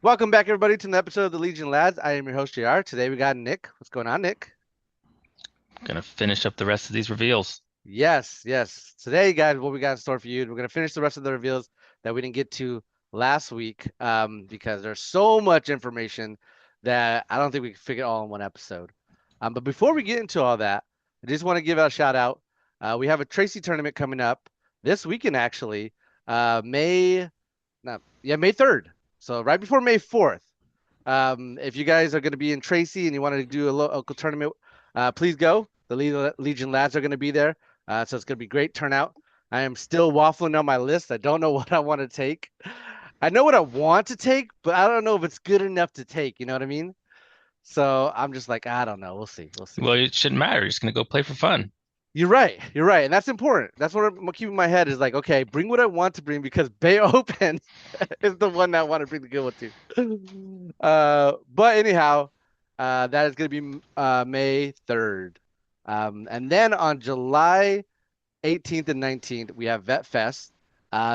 Welcome back, everybody, to an episode of the Legion Lads. I am your host, JR. Today we got Nick. What's going on, Nick? Gonna finish up the rest of these reveals. Yes, yes. Today, guys, what we got in store for you, we're going to finish the rest of the reveals that we didn't get to last week because there's so much information that I don't think we can fit it all in one episode. But before we get into all that, I just want to give a shout out. We have a Tracy tournament coming up this weekend, actually, May, not, yeah, May 3rd. So right before May 4th. If you guys are going to be in Tracy and you want to do a local tournament, please go. The Legion lads are going to be there, so it's going to be great turnout. I am still waffling on my list. I don't know what I want to take. I know what I want to take, but I don't know if it's good enough to take. You know what I mean? So I'm just like, I don't know. We'll see. We'll see. Well, it shouldn't matter. You're just gonna go play for fun. You're right. You're right, and that's important. That's what I'm keeping in my head is like, okay, bring what I want to bring because Bay Open is the one that I want to bring the good one to. But anyhow, that is going to be May 3rd. And then on July 18th and 19th, we have Vet Fest.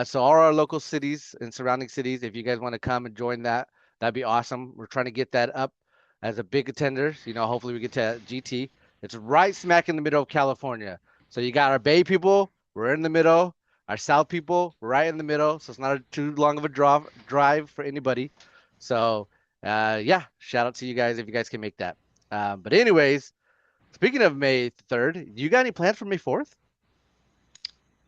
So all our local cities and surrounding cities, if you guys want to come and join that, that'd be awesome. We're trying to get that up as a big attender. Hopefully we get to GT. It's right smack in the middle of California. So you got our Bay people, we're in the middle. Our South people, right in the middle. So it's not too long of a drive for anybody. So yeah, shout out to you guys if you guys can make that. But anyways, speaking of May 3rd, you got any plans for May 4th?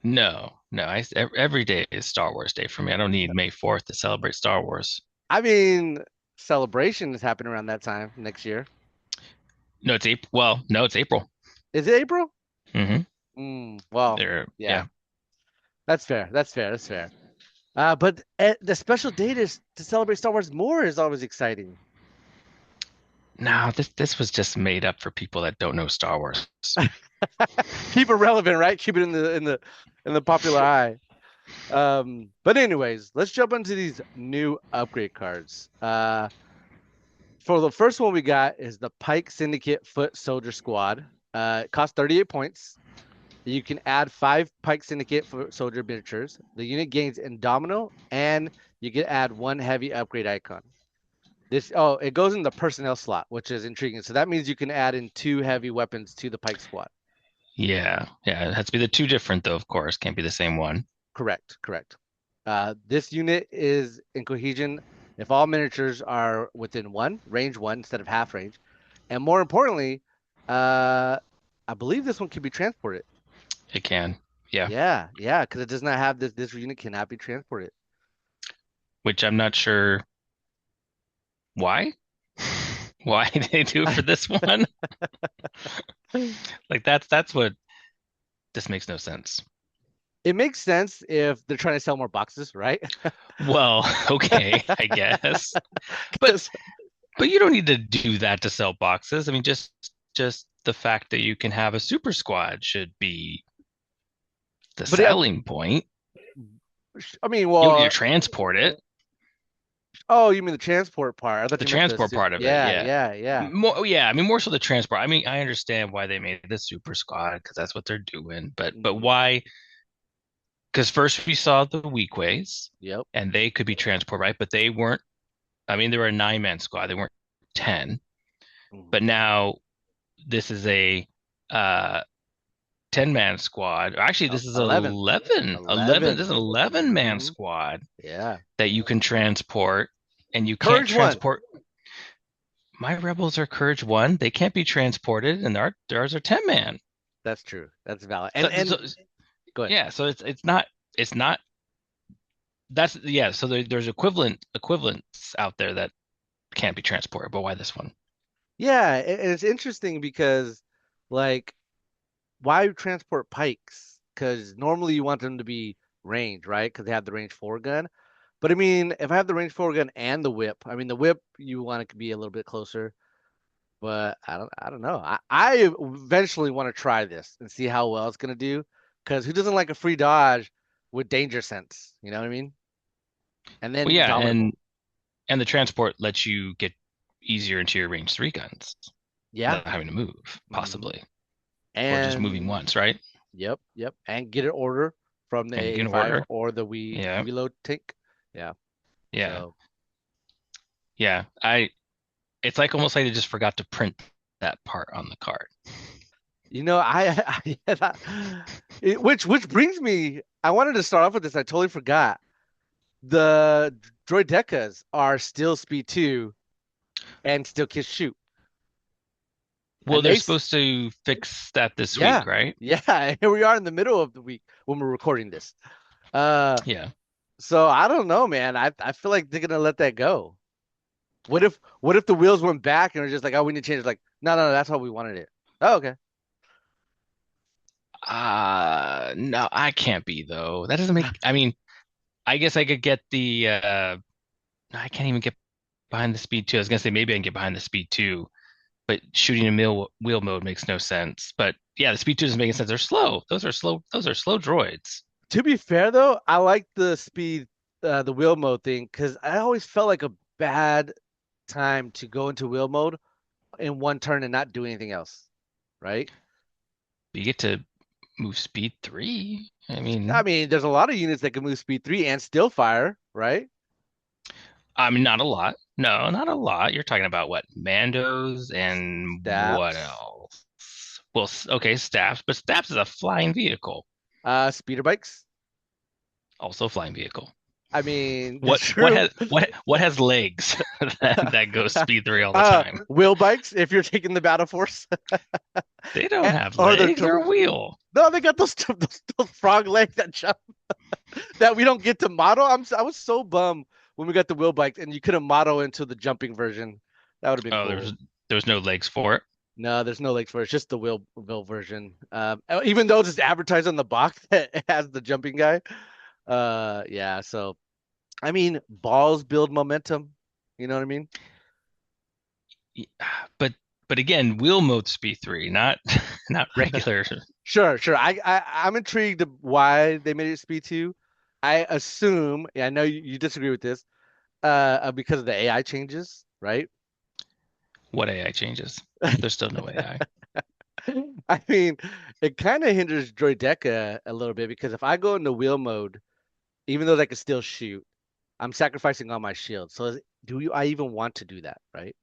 No, no. Every day is Star Wars Day for me. I don't need May 4th to celebrate Star Wars. I mean, celebration is happening around that time next year. No, it's April. Well, no, it's April. Is it April? hmm Well, There, yeah, yeah. that's fair. That's fair. That's fair. But the special date is to celebrate Star Wars more is always exciting. No, this was just made up for people that don't know Star Wars. Keep it relevant, right? Keep it in the popular eye. But anyways, let's jump into these new upgrade cards. For the first one we got is the Pike Syndicate Foot Soldier Squad. It costs 38 points. You can add 5 Pike Syndicate Foot Soldier miniatures. The unit gains Indomino, and you can add 1 heavy upgrade icon. It goes in the personnel slot, which is intriguing. So that means you can add in 2 heavy weapons to the Pike squad. Yeah, yeah. It has to be the two different though, of course. Can't be the same one. Correct, correct. This unit is in cohesion if all miniatures are within range 1 instead of half range. And more importantly, uh, I believe this one can be transported. It can. Yeah. Yeah, yeah, because it does not have this. This unit cannot be transported. Which I'm not sure why. Why they do it for this one. Like that's what this makes no sense. It makes sense if they're trying to sell more boxes, right? Well, okay, I guess. But 'Cause- but you don't need to do that to sell boxes. I mean, just the fact that you can have a super squad should be the but yeah, selling point. I mean, You don't need to well, transport it. oh, you mean the transport part? I thought The you meant the transport soup. part of it, Yeah, yeah. yeah, yeah. More, yeah, I mean more so the transport. I mean, I understand why they made it a super squad because that's what they're doing. But Hmm. why? Because first we saw the weak ways, Yep. and they could be transport, right? But they weren't. I mean, they were a 9-man squad. They weren't 10. But Hmm. now this is a uh 10-man squad. Actually, this is 11. 11. This is an 11. 11-man Hmm. squad Yeah. that you can transport, and you can't Courage 1. transport. My rebels are Courage 1. They can't be transported, and ours are 10-man. That's true. That's valid. So, And so go ahead. yeah, so it's not that's yeah, so there's equivalents out there that can't be transported, but why this one? Yeah, and it's interesting because, like, why transport pikes? Because normally you want them to be range, right? Because they have the range 4 gun. But I mean, if I have the range 4 gun and the whip, I mean, the whip you want it to be a little bit closer. But I don't know. I eventually want to try this and see how well it's gonna do. Because who doesn't like a free dodge with danger sense? You know what I mean? And Well, then yeah, dominable. and the transport lets you get easier into your range 3 guns Yeah. without having to move, Hmm. possibly. Or just moving And once, right? yep, yep. And get an order from the And you can AA5 order. or the we Yeah. reload tank. Yeah. Yeah. So Yeah, I it's like almost like they just forgot to print that part on the card. You know, yeah, which brings me. I wanted to start off with this. I totally forgot. The droidecas are still speed 2 and still can shoot, Well, and they're supposed to fix that this week, yeah, right? yeah. Here we are in the middle of the week when we're recording this. Uh, Yeah. so I don't know, man. I feel like they're gonna let that go. What if the wheels went back and were just like, oh, we need to change? It's like, no, no, no, that's how we wanted it. Oh, okay. No, I can't be though. That doesn't make, I mean, I guess I could get the I can't even get behind the speed two. I was gonna say maybe I can get behind the speed two, but shooting a wheel mode makes no sense. But yeah, the speed two doesn't make any sense. They're slow. Those are slow. Those are slow droids. To be fair though, I like the speed, the wheel mode thing because I always felt like a bad time to go into wheel mode in one turn and not do anything else, right? You get to move speed three. I mean, there's a lot of units that can move speed 3 and still fire, right? I mean, not a lot. No, not a lot. You're talking about what? Mandos and what Staps, else? Well, okay, staffs, but staffs is a flying vehicle, speeder bikes. also a flying vehicle. I mean, that's What true. has what has legs that goes speed three all the time? Wheel bikes if you're taking the battle force. They don't have Or they're legs or a wheel. no, they got those frog legs that jump that we don't get to model. I was so bummed when we got the wheel bikes and you couldn't model into the jumping version. That would have been Oh, cool. there's no legs for it. No, there's no legs for it. It's just the wheel version. Even though it's advertised on the box that it has the jumping guy. Yeah. So I mean, balls build momentum. You know what I mean? Yeah, But but again, wheel mode speed three, not not regular. Sure, sure. I'm intrigued of why they made it speed 2. I assume, yeah, I know you disagree with this, because of the AI changes, right? What AI changes? There's still no AI. I mean, it kind of hinders Droideka a little bit because if I go into wheel mode, even though I can still shoot, I'm sacrificing all my shield. So I even want to do that, right?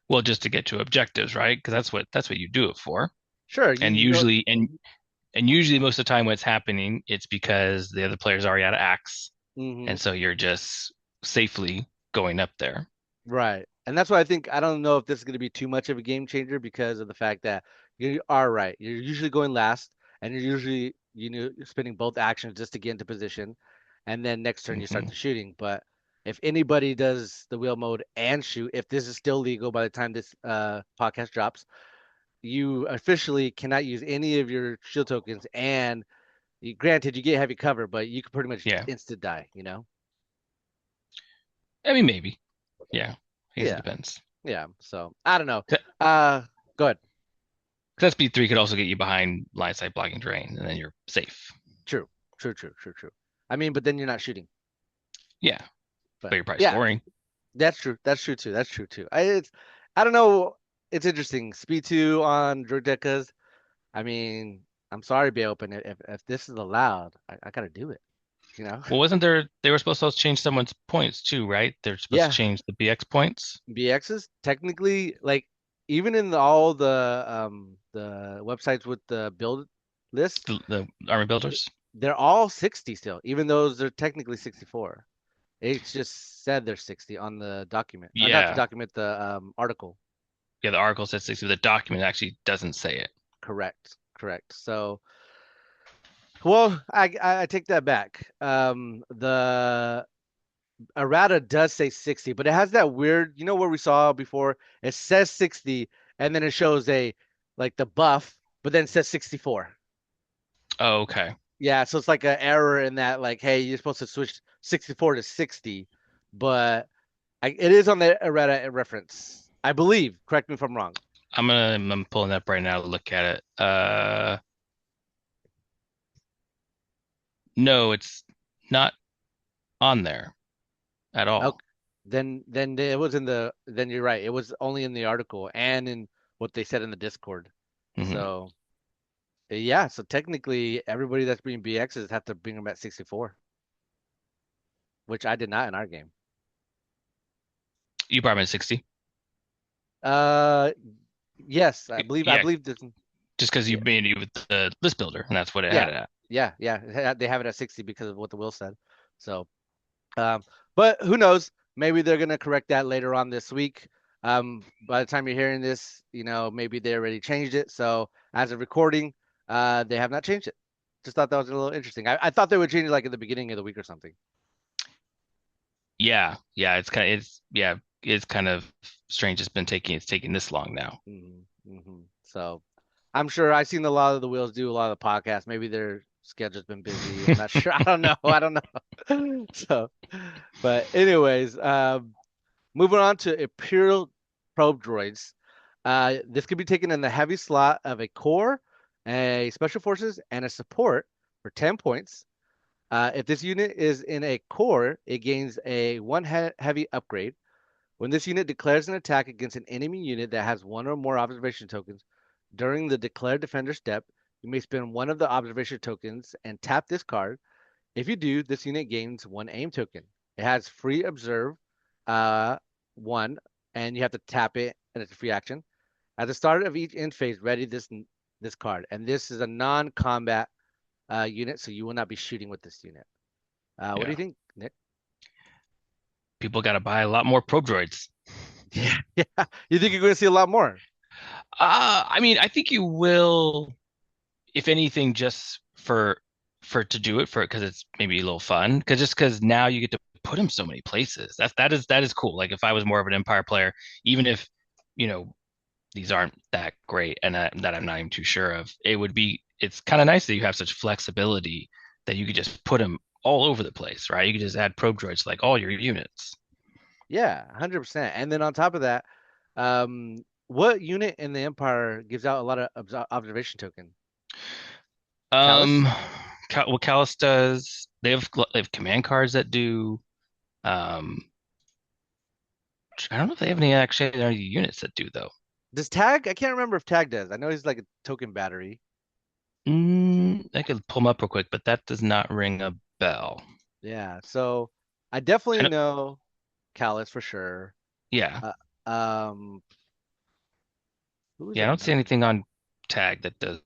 Well, just to get to objectives, right? Because that's what you do it for. Sure, And you know, usually most of the time what's happening, it's because the other player's already out of axe. hmm And so you're just safely going up there. right. And that's why I think I don't know if this is going to be too much of a game changer because of the fact that you are right. You're usually going last, and you're usually you're spending both actions just to get into position, and then next turn you start Hmm. the shooting. But if anybody does the wheel mode and shoot, if this is still legal by the time this podcast drops, you officially cannot use any of your shield tokens. And granted, you get heavy cover, but you can pretty much Yeah. instant die. You know? I mean, maybe. Yeah. I guess it Yeah, depends. yeah. So I don't know. 'Cause Go ahead. that speed three could also get you behind line sight blocking terrain, and then you're safe. True, true. I mean, but then you're not shooting. Yeah. But But you're probably yeah, scoring. that's true. That's true too. That's true too. I don't know. It's interesting. Speed 2 on Droideka's. I mean, I'm sorry, Bay Open. If this is allowed, I gotta do it. You know? Well, wasn't there, they were supposed to change someone's points too, right? They're supposed to Yeah, change the BX points, BXs technically like even in all the websites with the build list, the army builders. they're all 60 still, even though they're technically 64. It's just said they're 60 on the document. Not the Yeah. document, the article. Yeah, the article says 60, but the document actually doesn't say it. Correct. Correct. So, well, I take that back. The errata does say 60, but it has that weird, where we saw before, it says 60 and then it shows a like the buff, but then it says 64. Oh, okay. Yeah, so it's like an error in that, like, hey, you're supposed to switch 64 to 60, but it is on the errata reference, I believe. Correct me if I'm wrong. I'm pulling up right now to look at it. No, it's not on there at Okay. all. Then it was in the then you're right. It was only in the article and in what they said in the Discord. Hmm. So yeah, so technically everybody that's bringing BXs have to bring them at 64, which I did not in our game. You brought him at 60. Uh, yes, I Yeah, believe this. just because you Yeah, made it with the list builder, and that's what it had yeah, it at. They have it at 60 because of what the will said. So, um, but who knows? Maybe they're gonna correct that later on this week. By the time you're hearing this, maybe they already changed it. So as of recording, they have not changed it. Just thought that was a little interesting. I thought they would change it like at the beginning of the week or something. Yeah, yeah, it's kind of strange. It's taking this long now. So I'm sure I've seen a lot of the wheels do a lot of the podcasts. Maybe their schedule's been busy. I'm not sure. I don't know. I don't know. So, but anyways, moving on to Imperial probe droids. This could be taken in the heavy slot of a core, a special forces, and a support for 10 points. If this unit is in a core, it gains a one heavy upgrade. When this unit declares an attack against an enemy unit that has one or more observation tokens during the declare defender step, you may spend one of the observation tokens and tap this card. If you do, this unit gains one aim token. It has free observe uh, one, and you have to tap it, and it's a free action. At the start of each end phase, ready this card, and this is a non-combat unit, so you will not be shooting with this unit. What do you Yeah, think, Nick? people got to buy a lot more probe droids. Yeah, yeah. You think you're going to see a lot more? I mean, I think you will, if anything, just for to do it for it because it's maybe a little fun. Because now you get to put him so many places. That is cool. Like if I was more of an Empire player, even if you know these aren't that great and that I'm not even too sure of, it's kind of nice that you have such flexibility that you could just put them all over the place, right? You could just add probe droids to like all your units. Yeah, 100%. And then on top of that, what unit in the Empire gives out a lot of observation token? Um, Callus? What Callus does, they have command cards that do. Um, I don't know if they have any units that do though. Does Tag? I can't remember if Tag does. I know he's like a token battery. I could pull them up real quick, but that does not ring a bell. Yeah, so I I definitely don't, know Callus for sure. yeah, Uh, um, who is yeah, I don't see another? anything on tag that does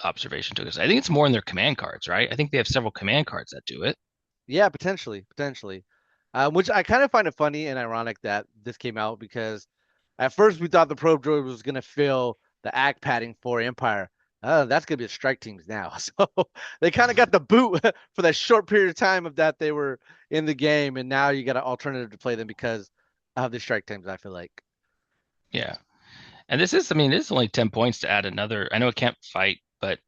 observation tokens. I think it's more in their command cards, right? I think they have several command cards that do it. Yeah, potentially. Which I kind of find it funny and ironic that this came out because at first we thought the probe droid was gonna fill the act padding for Empire. That's gonna be the strike teams now. So they kind of got the boot for that short period of time of that they were in the game, and now you got an alternative to play them because of the strike teams. I feel like. Yeah. And I mean, this is only 10 points to add another. I know it can't fight, but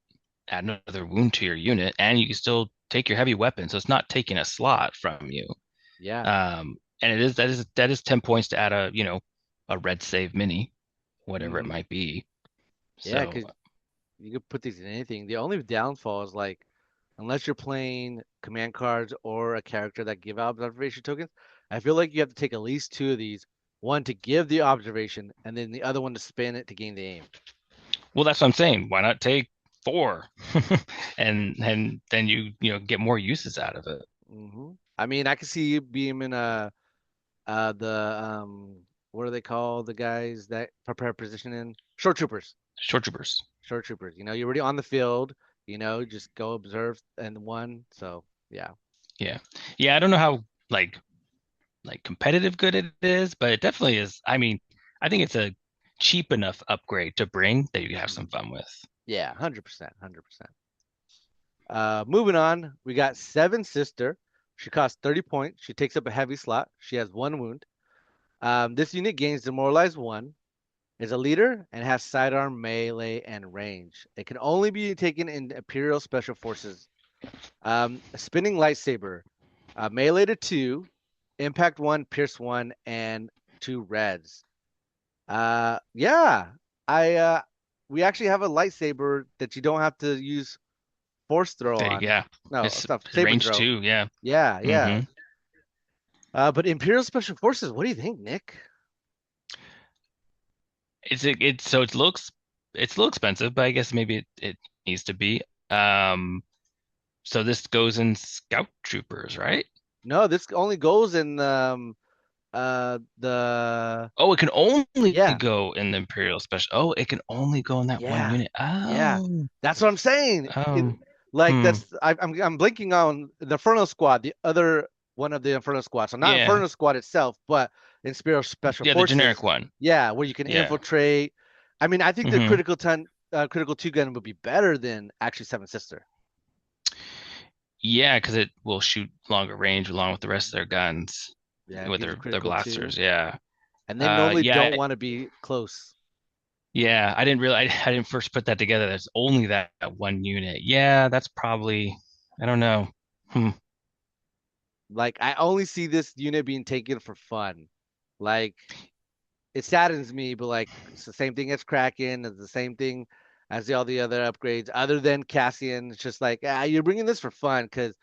add another wound to your unit, and you can still take your heavy weapon. So it's not taking a slot from you. Yeah. And that is 10 points to add a red save mini, whatever it hmm might be. Yeah, So because you could put these in anything. The only downfall is like, unless you're playing command cards or a character that give out observation tokens, I feel like you have to take at least two of these. One to give the observation, and then the other one to spin it to gain the aim. well, that's what I'm saying. Why not take four, and then you get more uses out of it. I mean, I can see you being in the what are they called? The guys that prepare position in short troopers. Short troopers. Short troopers. You're already on the field. Just go observe and one. So yeah. Yeah, yeah. I don't know how competitive good it is, but it definitely is. I mean, I think it's a cheap enough upgrade to bring that you can have some Mhm. fun with. Yeah, 100%, 100%. Moving on, we got Seven Sister. She costs 30 points. She takes up a heavy slot. She has one wound. This unit gains Demoralize 1, is a leader, and has sidearm, melee, and range. It can only be taken in Imperial Special Forces. A spinning lightsaber, melee to 2, impact 1, pierce 1, and 2 reds. Yeah, I we actually have a lightsaber that you don't have to use force throw on. Yeah, No, it's it's not saber range throw. two. Yeah. Yeah, yeah. hmm But Imperial Special Forces, what do you think, Nick? It's a little expensive, but I guess maybe it needs to be. So this goes in Scout Troopers, right? No, this only goes in The Oh, it can only yeah, go in the Imperial Special. Oh, it can only go in that one yeah, unit. yeah. Oh, That's what I'm saying. um, Like hmm. I'm blinking on the Inferno Squad, the other one of the Inferno Squad. So not Yeah. Inferno Squad itself, but in Special Yeah, the generic Forces. one. Yeah, where you can Yeah. infiltrate. I mean, I think the Hmm. critical two gun would be better than actually Seven Sister. Yeah, because it will shoot longer range along with the rest of their guns, Yeah, it with gives you their critical two, blasters. Yeah. and they normally don't Yeah, want to be close. yeah. I didn't really, I didn't first put that together. There's only that one unit. Yeah, that's probably, I don't know. Hmm. Like I only see this unit being taken for fun. Like it saddens me, but like it's the same thing as Kraken, it's the same thing as all the other upgrades, other than Cassian. It's just like you're bringing this for fun because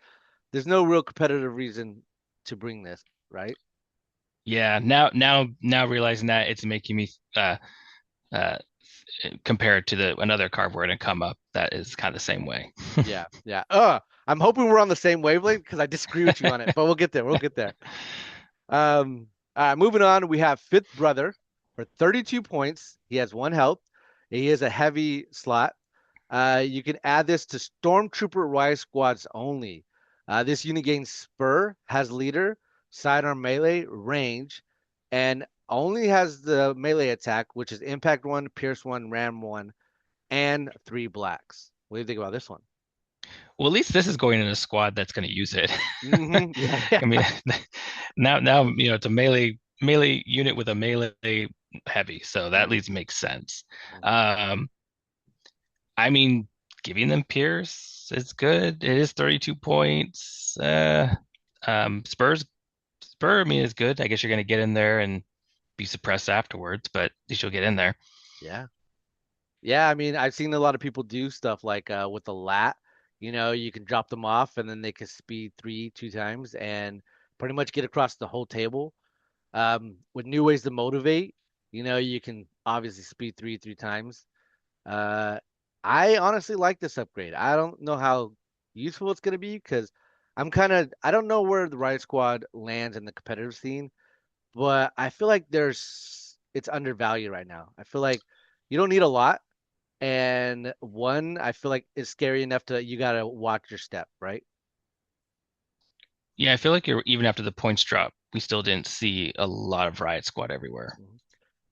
there's no real competitive reason to bring this, right? Yeah. Now realizing that it's making me uh compare it to the another card we're gonna come up that is kind of the same way. Yeah, yeah. I'm hoping we're on the same wavelength because I disagree with you on it, but we'll get there. We'll get there. Moving on, we have Fifth Brother for 32 points. He has one health. He is a heavy slot. You can add this to Stormtrooper Riot squads only. This unit gains Spur, has leader, sidearm melee, range, and only has the melee attack, which is Impact 1, Pierce 1, Ram 1, and 3 blacks. What do you think about this one? Well, at least this is going in a squad that's going to use it. Yeah, yeah. I mean, now it's a melee unit with a melee heavy, so that at Mhm, least makes sense. mhm. Um, I mean, giving them Pierce is good. It is 32 points. Spur, I mean, is good. I guess you're going to get in there and be suppressed afterwards, but at least you'll get in there. Yeah. Yeah, I mean, I've seen a lot of people do stuff like with the lat, you can drop them off and then they can speed three, two times and pretty much get across the whole table. With new ways to motivate, you can obviously speed three times. Uh, I honestly like this upgrade. I don't know how useful it's going to be because I don't know where the Riot Squad lands in the competitive scene, but I feel like it's undervalued right now. I feel like you don't need a lot and one, I feel like is scary enough to you gotta watch your step, right? Yeah, I feel like you're even after the points drop, we still didn't see a lot of Riot Squad everywhere. Mhm.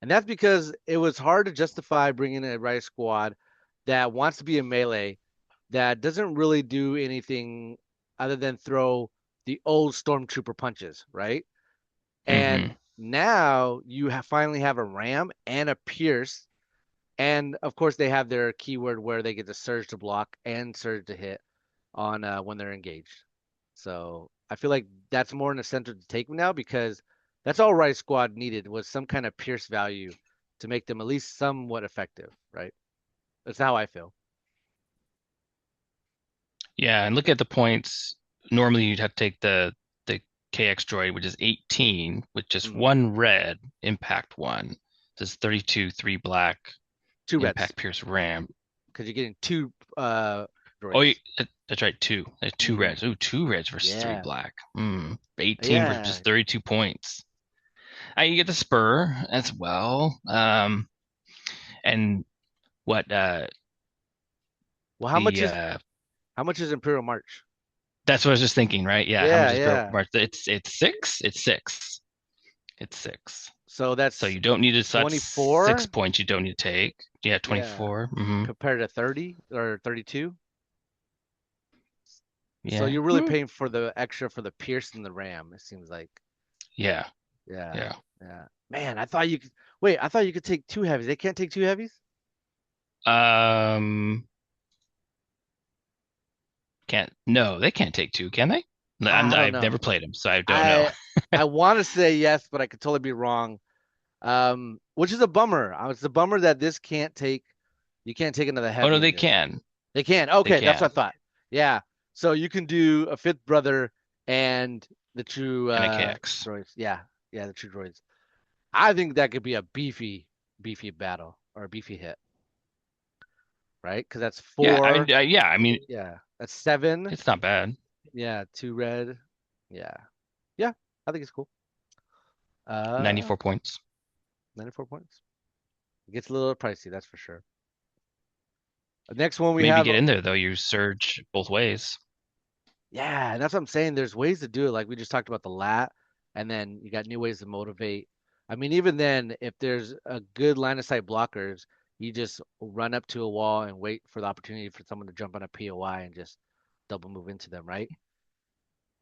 And that's because it was hard to justify bringing a riot squad that wants to be a melee that doesn't really do anything other than throw the old stormtrooper punches, right? Hmm. And now you finally have a ram and a pierce, and of course they have their keyword where they get to surge to block and surge to hit on when they're engaged. So I feel like that's more in the center to take now because that's all Rice Squad needed was some kind of pierce value to make them at least somewhat effective, right? That's how I feel. Yeah, and look at the points. Normally you'd have to take the KX droid, which is 18, with just Mm. one red, impact one. This is 32, three black, Two reds impact pierce ram. because you're getting two Oh, droids. that's right, two. There's two Mm. reds. Ooh, two reds versus three Yeah, black. 18 for yeah. just 32 points. You get the spur as well. And what Well, the how much is Imperial March? that's what I was just thinking, right? Yeah, how much Yeah, is Barrel yeah. March? It's six. It's six. It's six. So So that's you don't need to. So that's 6 24. points you don't need to take. Yeah, Yeah, 24. Hmm. compared to 30 or 32. So Yeah. you're really paying for the extra for the Pierce and the Ram, it seems like. Yeah. Yeah, Yeah. yeah. Man, I thought you could wait, I thought you could take two heavies. They can't take two heavies? Um, can't. No, they can't take two, can they? No, I don't I've never know. played them, so I don't know. I I want to say yes, but I could totally be wrong. Which is a bummer. It's a bummer that this can't take you can't take another Oh no, heavy in they this. can. They can. They Okay, that's can. what I thought. Yeah. So you can do a fifth brother and the true And a KX. droids. Yeah. Yeah, the true droids. I think that could be a beefy battle or a beefy hit, right? Because that's Yeah, four. yeah. I mean, Yeah. That's seven. it's not bad. Yeah, two red. Yeah. Yeah, I think it's cool. Uh, 94 points. 94 points. It gets a little pricey, that's for sure. The next one we Maybe have, get in there though. You surge both ways. yeah, and that's what I'm saying. There's ways to do it. Like we just talked about the lat, and then you got new ways to motivate. I mean, even then, if there's a good line of sight blockers, you just run up to a wall and wait for the opportunity for someone to jump on a POI and just double move into them, right?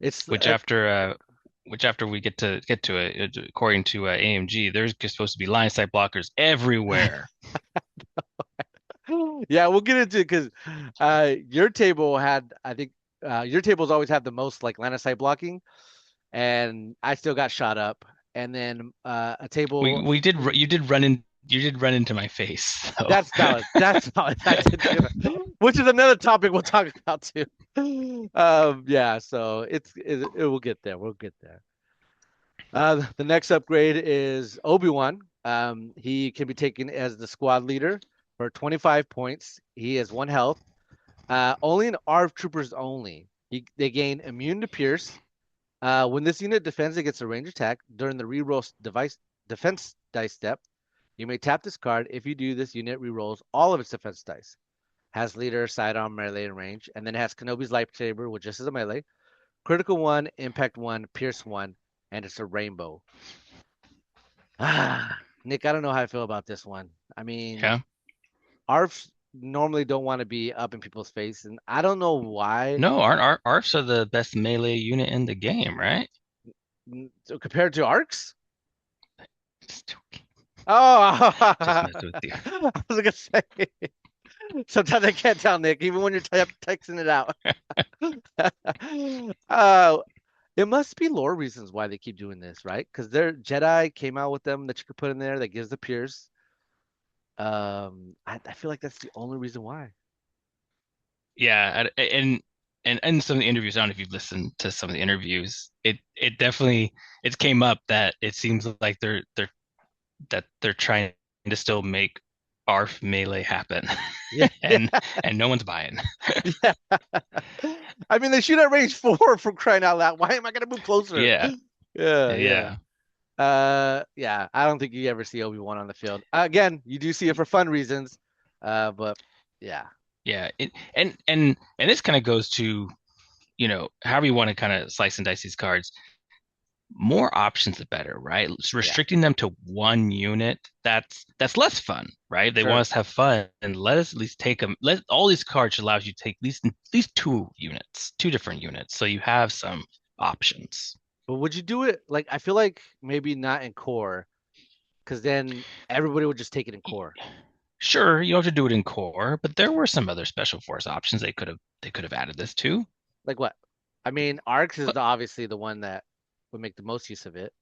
It's Which after we get to it, according to AMG, there's supposed to be line sight blockers everywhere. yeah, we'll get into it because your table had, I think, your tables always have the most like line of sight blocking, and I still got shot up. And then a We table we did you did run into my face. So that's valid. That's valid. I did do it, which is another topic we'll talk about too. Yeah, so it will get there. We'll get there. The next upgrade is Obi-Wan. He can be taken as the squad leader for 25 points. He has one health. Only in ARV troopers only. They gain immune to pierce. When this unit defends against a range attack during the reroll device defense dice step, you may tap this card. If you do, this unit rerolls all of its defense dice. Has leader, sidearm, melee, and range, and then it has Kenobi's lightsaber, which just is a melee. Critical one, impact one, pierce one, and it's a rainbow. Ah, Nick, I don't know how I feel about this one. I mean, yeah. ARFs normally don't want to be up in people's face, and I don't know why. No, aren't ARFs are the best melee unit in the game, right? So compared to ARCs? Just joking. Oh, Just I messing with you. was gonna say. Sometimes I can't tell, Nick, even when you're texting it out. uh, it must be lore reasons why they keep doing this, right? Because their Jedi came out with them that you could put in there that gives the Pierce. I feel like that's the only reason why. Yeah, and some of the interviews, I don't know if you've listened to some of the interviews, it definitely it came up that it seems like they're trying to still make ARF melee happen. Yeah, yeah, And no one's buying. yeah. I mean, they shoot at range 4 from crying out loud. Why am I gonna move closer? Yeah. Yeah, yeah. Yeah. Yeah. I don't think you ever see Obi-Wan on the field. Again, you do see it for fun reasons. But yeah, Yeah. And this kind of goes to, however you want to kind of slice and dice these cards. More options the better, right? So yeah, restricting them to one unit, that's less fun, right? They want sure. us to have fun and let us at least take them. Let all these cards allows you to take at least two units, two different units, so you have some options. But would you do it like I feel like maybe not in core, because then everybody would just take it in core. Sure, you don't have to do it in core, but there were some other special force options they could have added this to. Like what? I mean, Arcs is But obviously the one that would make the most use of it.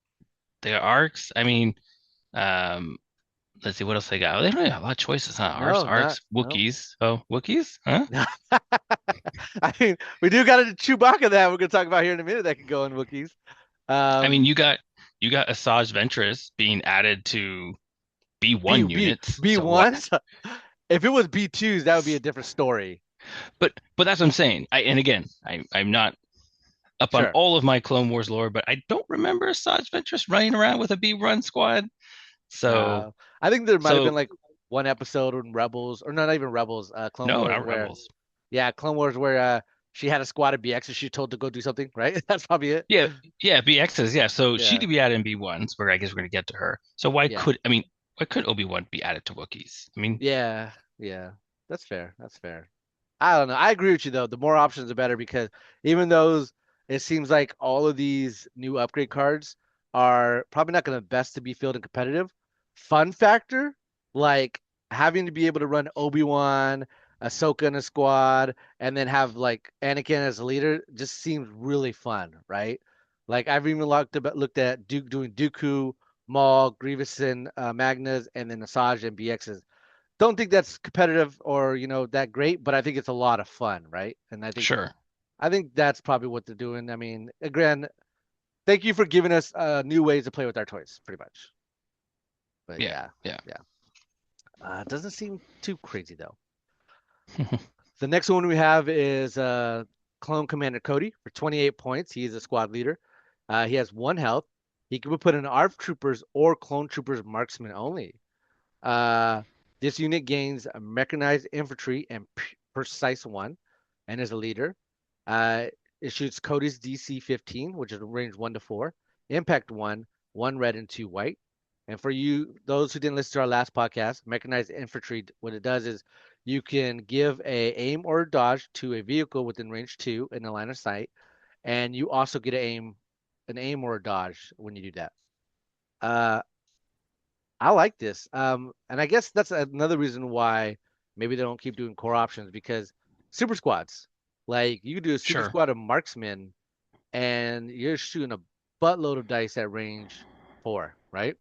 the arcs, I mean, um, let's see what else they got. They don't really have a lot of choices, huh? No, not Arcs, no. Wookiees. Oh, Wookiees? Huh? No. I mean, we do got a Chewbacca that we're gonna talk about here in a minute that could go in Wookiees. I mean, Um, you got Asajj Ventress being added to B B1 B units. B So what? ones. If it was B2s, that would be a different story. But that's what I'm saying. And again, I'm not up on Sure. all of my Clone Wars lore, but I don't remember Asajj Ventress running around with a B1 squad. So I think there might have been so like one episode in Rebels, or not even Rebels, Clone no, Wars, not where Rebels. yeah, Clone Wars, where she had a squad of BX and she told to go do something, right? That's probably it. Yeah, yeah, BXs, yeah. So she Yeah, could be added in B1s, where I guess we're gonna get to her. So yeah, why could Obi-Wan be added to Wookiees? I mean, yeah, yeah. That's fair. That's fair. I don't know. I agree with you though. The more options, the better because even those, it seems like all of these new upgrade cards are probably not going to best to be filled and competitive. Fun factor, like having to be able to run Obi-Wan, Ahsoka in a squad, and then have like Anakin as a leader just seems really fun, right? Like I've even looked at Duke doing Dooku, Maul, Grievous, and Magnas, and then Asajj and BXs. Don't think that's competitive or that great, but I think it's a lot of fun, right? And sure. I think that's probably what they're doing. I mean, again, thank you for giving us new ways to play with our toys, pretty much. But Yeah, yeah, yeah. yeah, it doesn't seem too crazy though. The next one we have is Clone Commander Cody for 28 points. He is a squad leader. He has one health. He can be put in ARF troopers or clone troopers marksman only. Uh, this unit gains a mechanized infantry and precise one, and is a leader. Uh, it shoots Cody's DC 15, which is range 1 to 4, impact 1 red and 2 white. And for you, those who didn't listen to our last podcast, mechanized infantry, what it does is you can give a aim or a dodge to a vehicle within range 2 in the line of sight, and you also get an aim or a dodge when you do that. Uh, I like this. And I guess that's another reason why maybe they don't keep doing core options because super squads, like you could do a super Sure. squad of marksmen and you're shooting a buttload of dice at range 4, right?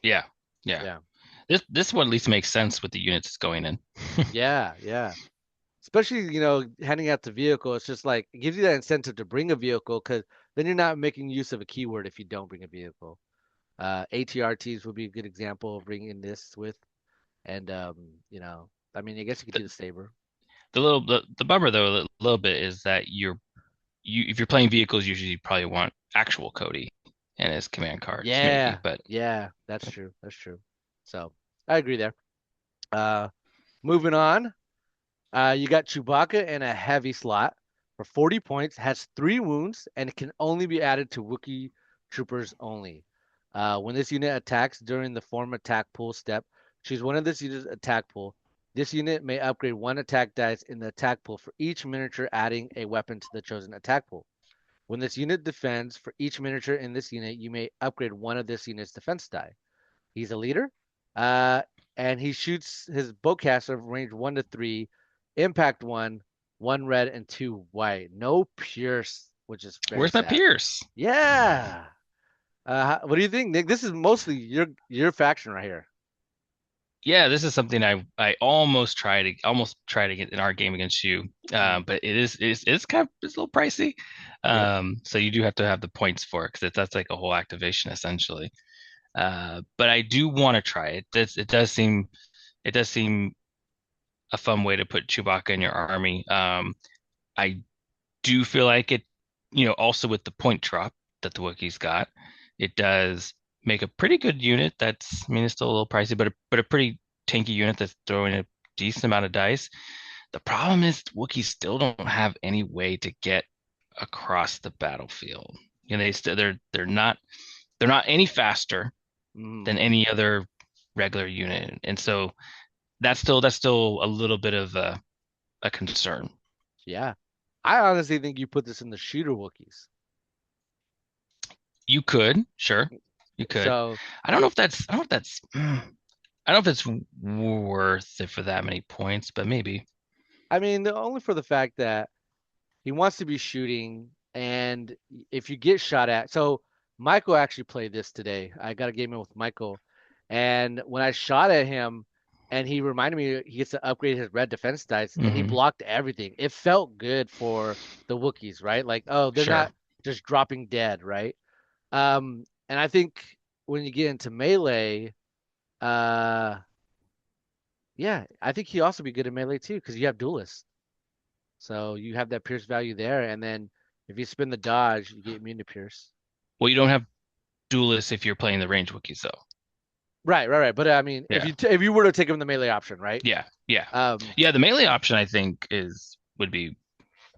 Yeah. Yeah. Yeah. This one at least makes sense with the units it's going in. Yeah, yeah. Especially, handing out the vehicle, it's just like it gives you that incentive to bring a vehicle because then you're not making use of a keyword if you don't bring a vehicle. ATRTs would be a good example of bringing this with, and I mean, I guess you could The, do the saber. the bummer though a little bit is that you if you're playing vehicles, usually you probably want actual Cody and his command cards maybe, Yeah, but yeah, that's true. That's true. So I agree there. Uh, moving on. You got Chewbacca in a heavy slot for 40 points, has 3 wounds, and it can only be added to Wookiee troopers only. When this unit attacks during the form attack pool step, choose one of this unit's attack pool. This unit may upgrade 1 attack dice in the attack pool for each miniature adding a weapon to the chosen attack pool. When this unit defends, for each miniature in this unit, you may upgrade one of this unit's defense die. He's a leader, uh, and he shoots his bowcaster range 1 to 3, impact 1 red and 2 white. No Pierce, which is very where's my sad. Pierce? Yeah. What do you think, Nick? This is mostly your faction right here. Yeah, this is something I almost try to get in our game against you, Mm, but it's kind of it's a little pricey. yep. So you do have to have the points for it because that's like a whole activation essentially. But I do want to try it. It does seem a fun way to put Chewbacca in your army. I do feel like it, also with the point drop that the Wookiees got, it does make a pretty good unit. I mean, it's still a little pricey, but a pretty tanky unit that's throwing a decent amount of dice. The problem is Wookiees still don't have any way to get across the battlefield. They're not any faster than Mm, any other regular unit, and so that's still a little bit of a concern. yeah. I honestly think you put this in the shooter Wookiees. You could, sure, you could. So, I don't know if it's worth it for that many points, but maybe. I mean, only for the fact that he wants to be shooting, and if you get shot at, so Michael actually played this today. I got a game in with Michael, and when I shot at him, and he reminded me he gets to upgrade his red defense dice, and he Hmm. blocked everything. It felt good for the Wookiees, right? Like, oh, they're Sure. not just dropping dead, right? And I think when you get into melee, uh, yeah, I think he also be good in melee too, because you have duelists. So you have that Pierce value there, and then if you spin the dodge, you get immune to Pierce. Well, you don't have duelists if you're playing the range Wookiees, though. Right, right, right. But I mean, if Yeah. you were to take him the melee option, right? Yeah. Yeah. Um, Yeah. The melee option, I think, would be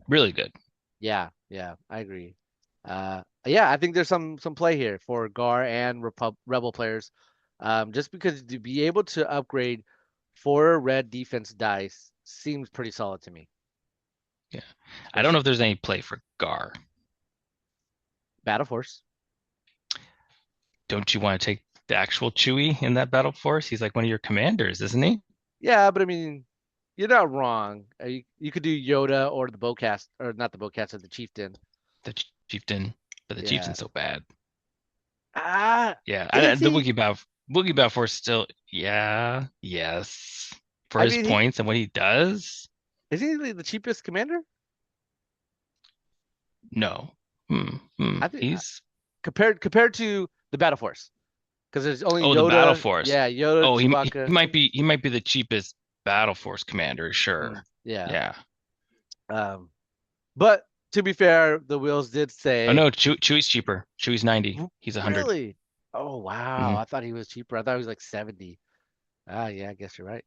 really good. yeah, yeah, I agree. Yeah, I think there's some play here for Gar and Rebel players. Just because to be able to upgrade 4 red defense dice seems pretty solid to me. Yeah. I don't know Especially if there's any play for Gar. Battle Force. Don't you want to take the actual Chewie in that battle force? He's like one of your commanders, isn't he? Yeah, but I mean, you're not wrong. You could do Yoda or the bowcast, or not the bowcaster, the chieftain. The chieftain, but the Yeah. chieftain's so bad. Ah, Yeah, is the he? Wookiee Balfour still, yeah, yes, for I his mean, he points and what he does. is he the cheapest commander? No, I think he's compared to the Battle Force, because there's only the Battle Yoda. Force. Yeah, Yoda, Oh, Chewbacca. he might be the cheapest Battle Force commander, sure. Yeah. Yeah, Um, but To be fair, the wheels did Oh say, no, Chewie's cheaper. Chewie's 90. He's 100. really? Oh wow, Mm, I thought he was cheaper. I thought he was like 70. Ah, yeah, I guess you're right.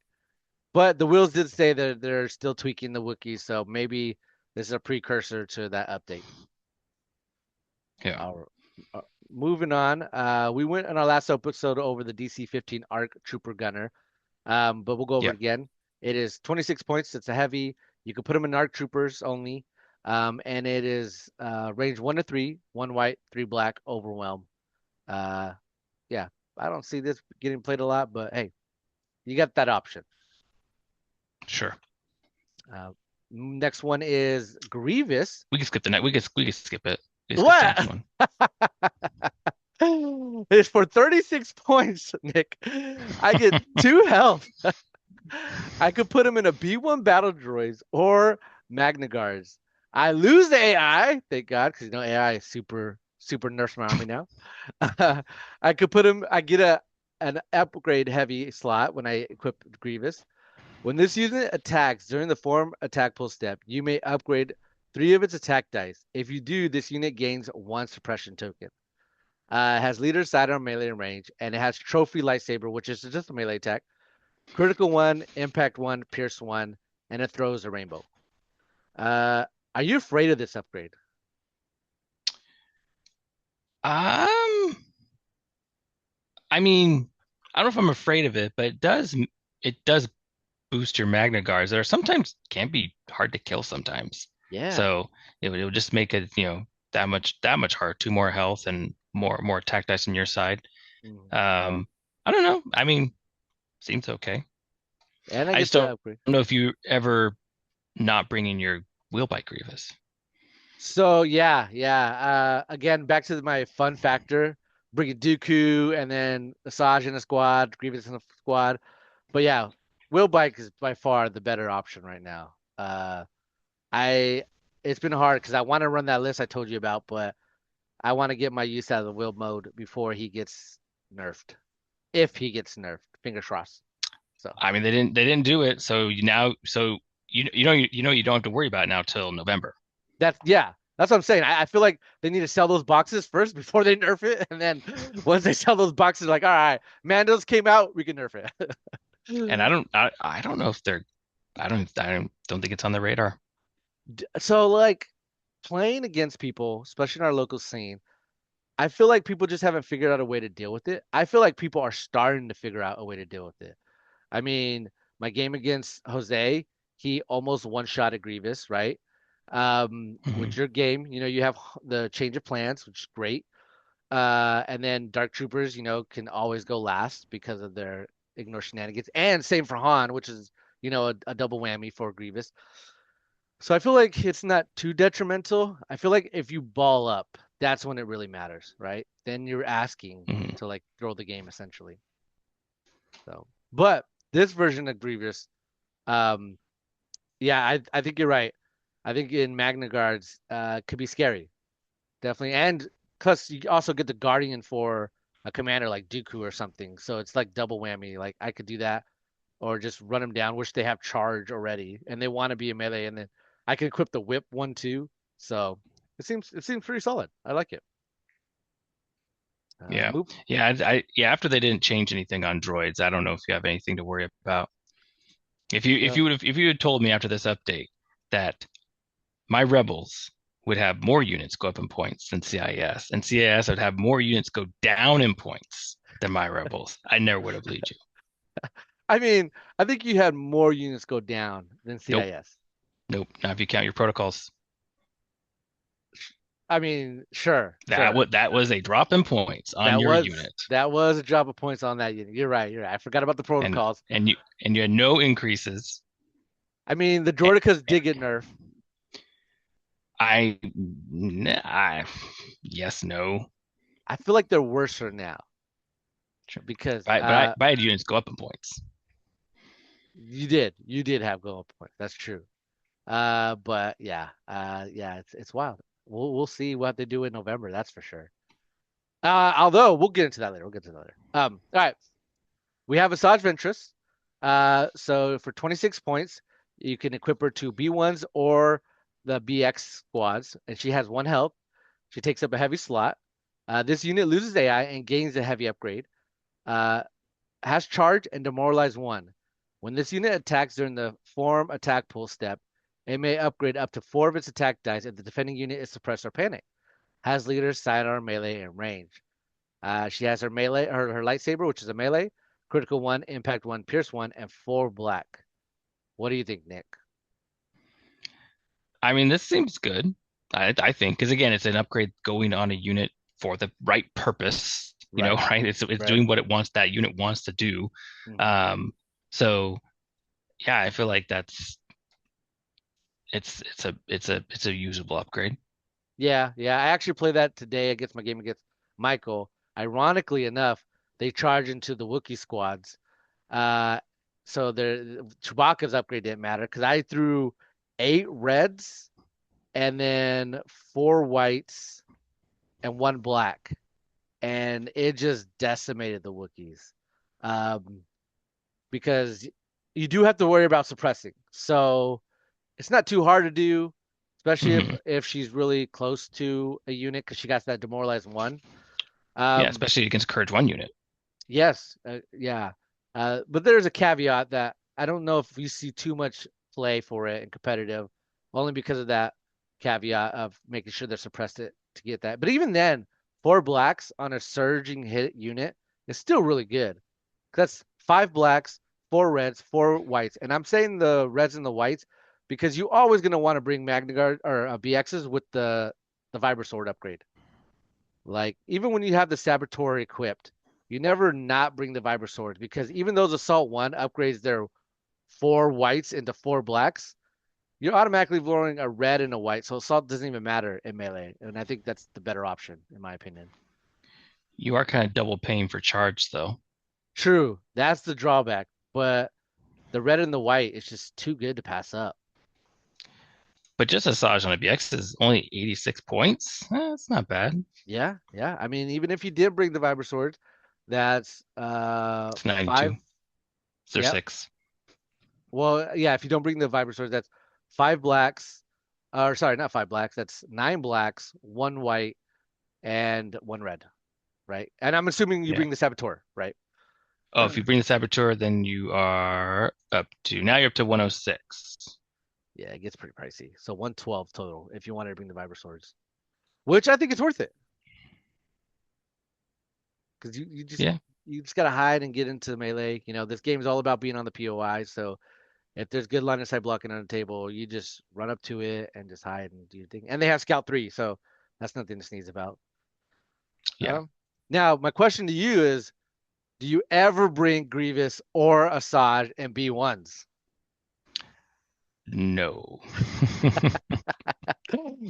But the wheels did say that they're still tweaking the wiki, so maybe this is a precursor to that update. yeah. Uh, Moving on, we went in our last episode over the DC-15 ARC Trooper Gunner, but we'll go over Yeah. it again. It is 26 points. It's a heavy. You can put them in ARC Troopers only, and it is range 1 to 3, 1 white, 3 black, overwhelm. Uh, yeah, I don't see this getting played a lot, but hey, you got that option. Sure. Uh, Next one is Grievous. We can skip the next. We can skip it. We can skip the next What? one. It's for 36 points, Nick. I get 2 health. I could put him in a B1 battle droids or Magna Guards. I lose the AI, thank God, because AI is super nerfs my army now. I could put him. I get an upgrade heavy slot when I equip Grievous. When this unit attacks during the form attack pull step, you may upgrade 3 of its attack dice. If you do, this unit gains 1 suppression token. It has leader, sidearm, melee, range, and it has trophy lightsaber, which is just a melee attack. Critical 1, impact 1, pierce 1, and it throws a rainbow. Uh, are you afraid of this upgrade? Um, I mean, I don't know if I'm afraid of it, but it does boost your Magna Guards that are sometimes can be hard to kill sometimes. Yeah. So it would just make it, that much hard. 2 more health and more attack dice on your side. Mm. I don't know. I mean, seems okay. And I I get just the don't upgrade. know if you ever not bring in your wheel bike Grievous. So yeah. Again, back to my fun factor. Bring Dooku and then Asajj in a squad, Grievous in a squad. But yeah, wheel bike is by far the better option right now. I It's been hard because I want to run that list I told you about, but I want to get my use out of the wheel mode before he gets nerfed. If he gets nerfed, fingers crossed. So I mean, they didn't do it, so you don't have to worry about it now till November. that's what I'm saying. I feel like they need to sell those boxes first before they nerf it, and then once they sell those boxes, like all right, Mandos came out, we can nerf And it. I don't know if they're I don't think it's on the radar. So like playing against people, especially in our local scene, I feel like people just haven't figured out a way to deal with it. I feel like people are starting to figure out a way to deal with it. I mean, my game against Jose, he almost one-shot a Grievous, right? Mhm. With your game, you have the change of plans, which is great. And then Dark Troopers, can always go last because of their ignore shenanigans. And same for Han, which is, a double whammy for Grievous. So I feel like it's not too detrimental. I feel like if you ball up, that's when it really matters, right? Then you're asking Mhm. to like throw the game essentially. So, but this version of Grievous, um, yeah, I think you're right. I think in Magna Guards, could be scary, definitely, and plus you also get the Guardian for a commander like Dooku or something. So it's like double whammy. Like I could do that, or just run them down. Which they have charge already, and they want to be a melee, and then I can equip the whip one too. So it seems pretty solid. I like it. Yeah. Move. Yeah, after they didn't change anything on droids, I don't know if you have anything to worry about. Yeah. If you had told me after this update that my rebels would have more units go up in points than CIS, and CIS would have more units go down in points than my rebels, I never would have believed you. I mean, I think you had more units go down than Nope, CIS. nope. Not if you count your protocols. I mean, sure, That sure. what that was a drop in points on That your was unit, that was a drop of points on that unit. You're right. You're right. I forgot about the and protocols. you had no increases. I mean, the Eh, Droidicas did get nerfed. I, I, yes, no. I feel like they're worse now because But I had units go up in points. you did have go up points. That's true. But yeah, it's wild. We'll see what they do in November. That's for sure. Although we'll get into that later. We'll get to that later. All right. We have Asajj Ventress. So for 26 points, you can equip her to B1s or the BX squads, and she has 1 health. She takes up a heavy slot. This unit loses AI and gains a heavy upgrade. Uh, has charge and demoralize 1. When this unit attacks during the form attack pull step, it may upgrade up to 4 of its attack dice if the defending unit is suppressed or panicked. Has leader, sidearm, melee, and range. She has her melee, her lightsaber, which is a melee, critical 1, impact 1, pierce 1, and 4 black. What do you think, Nick? I mean, this seems good. I think because again, it's an upgrade going on a unit for the right purpose. Right, Right? It's right. doing what it wants that unit wants to do. Hmm. Um, so yeah, I feel like it's a usable upgrade. Yeah, yeah. I actually played that today against my game against Michael. Ironically enough, they charge into the Wookiee squads. Uh, so Chewbacca's upgrade didn't matter because I threw 8 reds and then 4 whites and 1 black, and it just decimated the Wookiees. Um, because you do have to worry about suppressing. So it's not too hard to do, especially if Hmm. if she's really close to a unit because she got that demoralized 1. Yeah, Um, especially against Courage One unit. yes, yeah. But there's a caveat that I don't know if we see too much play for it in competitive, only because of that caveat of making sure they're suppressed it to get that. But even then, 4 blacks on a surging hit unit is still really good. That's 5 blacks, 4 reds, 4 whites. And I'm saying the reds and the whites because you always gonna want to bring Magna Guard or BXs with the Vibra Sword upgrade. Like even when you have the Saboteur equipped, you never not bring the Vibra Swords because even though Assault 1 upgrades their 4 whites into 4 blacks, you're automatically lowering a red and a white. So Assault doesn't even matter in melee. And I think that's the better option, in my opinion. You are kind of double paying for charge though. True, that's the drawback. But the red and the white is just too good to pass up. But just Asajj on a BX is only 86 points. It's not bad. Yeah, yeah. I mean, even if you did bring the Vibra Swords, that's It's 92. 5. Is there Yep. six? Well, yeah, if you don't bring the Vibra Swords, that's 5 blacks. Or sorry, not 5 blacks. That's 9 blacks, 1 white, and 1 red, right? And I'm assuming you Yeah. bring the Saboteur, right? Oh, if you bring the Saboteur, then you are up to now you're up to 106. Yeah, it gets pretty pricey. So 112 total if you wanted to bring the Vibra Swords, which I think it's worth it because Yeah. you just gotta hide and get into melee. This game is all about being on the POI. So if there's good line of sight blocking on the table, you just run up to it and just hide and do your thing. And they have Scout 3, so that's nothing to sneeze about. Yeah. Um, Now, my question to you is, do you ever bring Grievous or Asajj and B1s? No.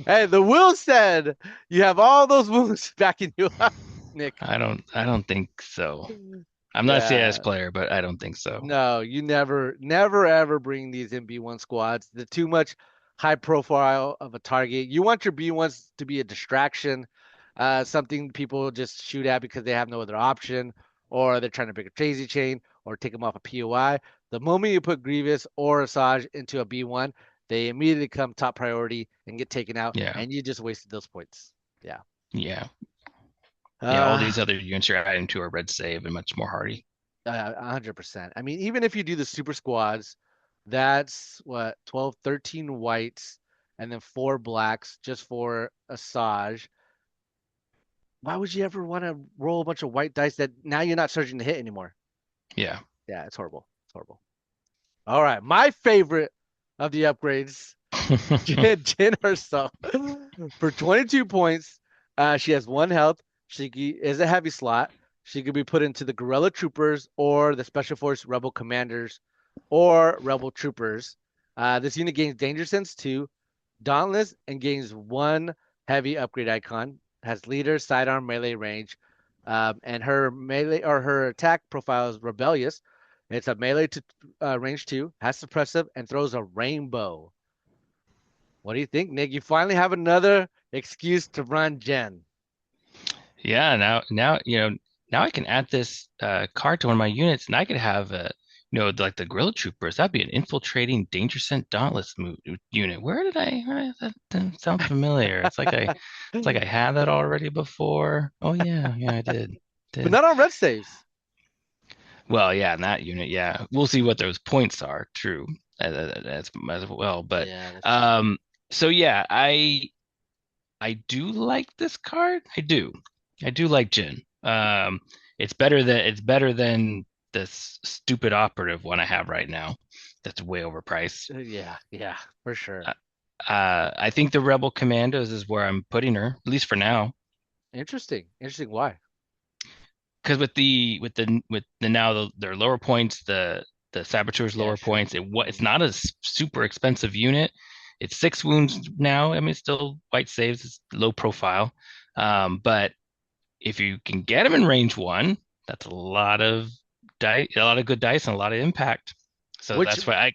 Hey, the will said you have all those wounds backing you up, Nick. I don't think so. I'm not a CS Yeah. player, but I don't think so. No, you never, ever bring these in B1 squads. They're too much high profile of a target. You want your B1s to be a distraction, something people just shoot at because they have no other option, or they're trying to break a crazy chain, or take them off a POI. The moment you put Grievous or Asajj into a B1, they immediately come top priority and get taken out, Yeah. and you just wasted those points. Yeah. Yeah. Yeah, all these Uh, other units you're adding to are red save and much more hardy. 100%. I mean, even if you do the super squads, that's what 12, 13 whites, and then 4 blacks just for Asajj. Why would you ever want to roll a bunch of white dice that now you're not searching to hit anymore? Yeah. Yeah, it's horrible. It's horrible. All right, my favorite of the upgrades, Jin herself. For 22 points, she has 1 health. Is a heavy slot. She could be put into the Guerrilla Troopers or the Special Force Rebel Commanders or Rebel Troopers. This unit gains Danger Sense 2, Dauntless, and gains 1 heavy upgrade icon. Has leader, sidearm, melee range. And her melee or her attack profile is Rebellious. It's a melee to range 2, has suppressive, and throws a rainbow. What do you think, Nick? You finally have another excuse to run Jen. Yeah, now I can add this card to one of my units and I could have like the Guerrilla Troopers, that'd be an infiltrating danger scent dauntless unit. That didn't sound familiar. It's like I had that already before. Oh yeah, yeah, I But did. not on red saves. Well, yeah, in that unit, yeah. We'll see what those points are, true, as well. But Yeah, that's true. um, so yeah, I do like this card. I do like Jin. It's better than this stupid operative one I have right now. That's way overpriced. Yeah, yeah, for sure. Uh, I think the Rebel Commandos is where I'm putting her, at least for now. Interesting. Interesting. Why? Because with the now their lower points, the saboteurs Yeah, lower true. points, it's Hmm. not a super expensive unit. It's 6 wounds now. I mean, it's still white saves, it's low profile. But if you can get him in range one, that's a lot of good dice and a lot of impact. So Which, that's why I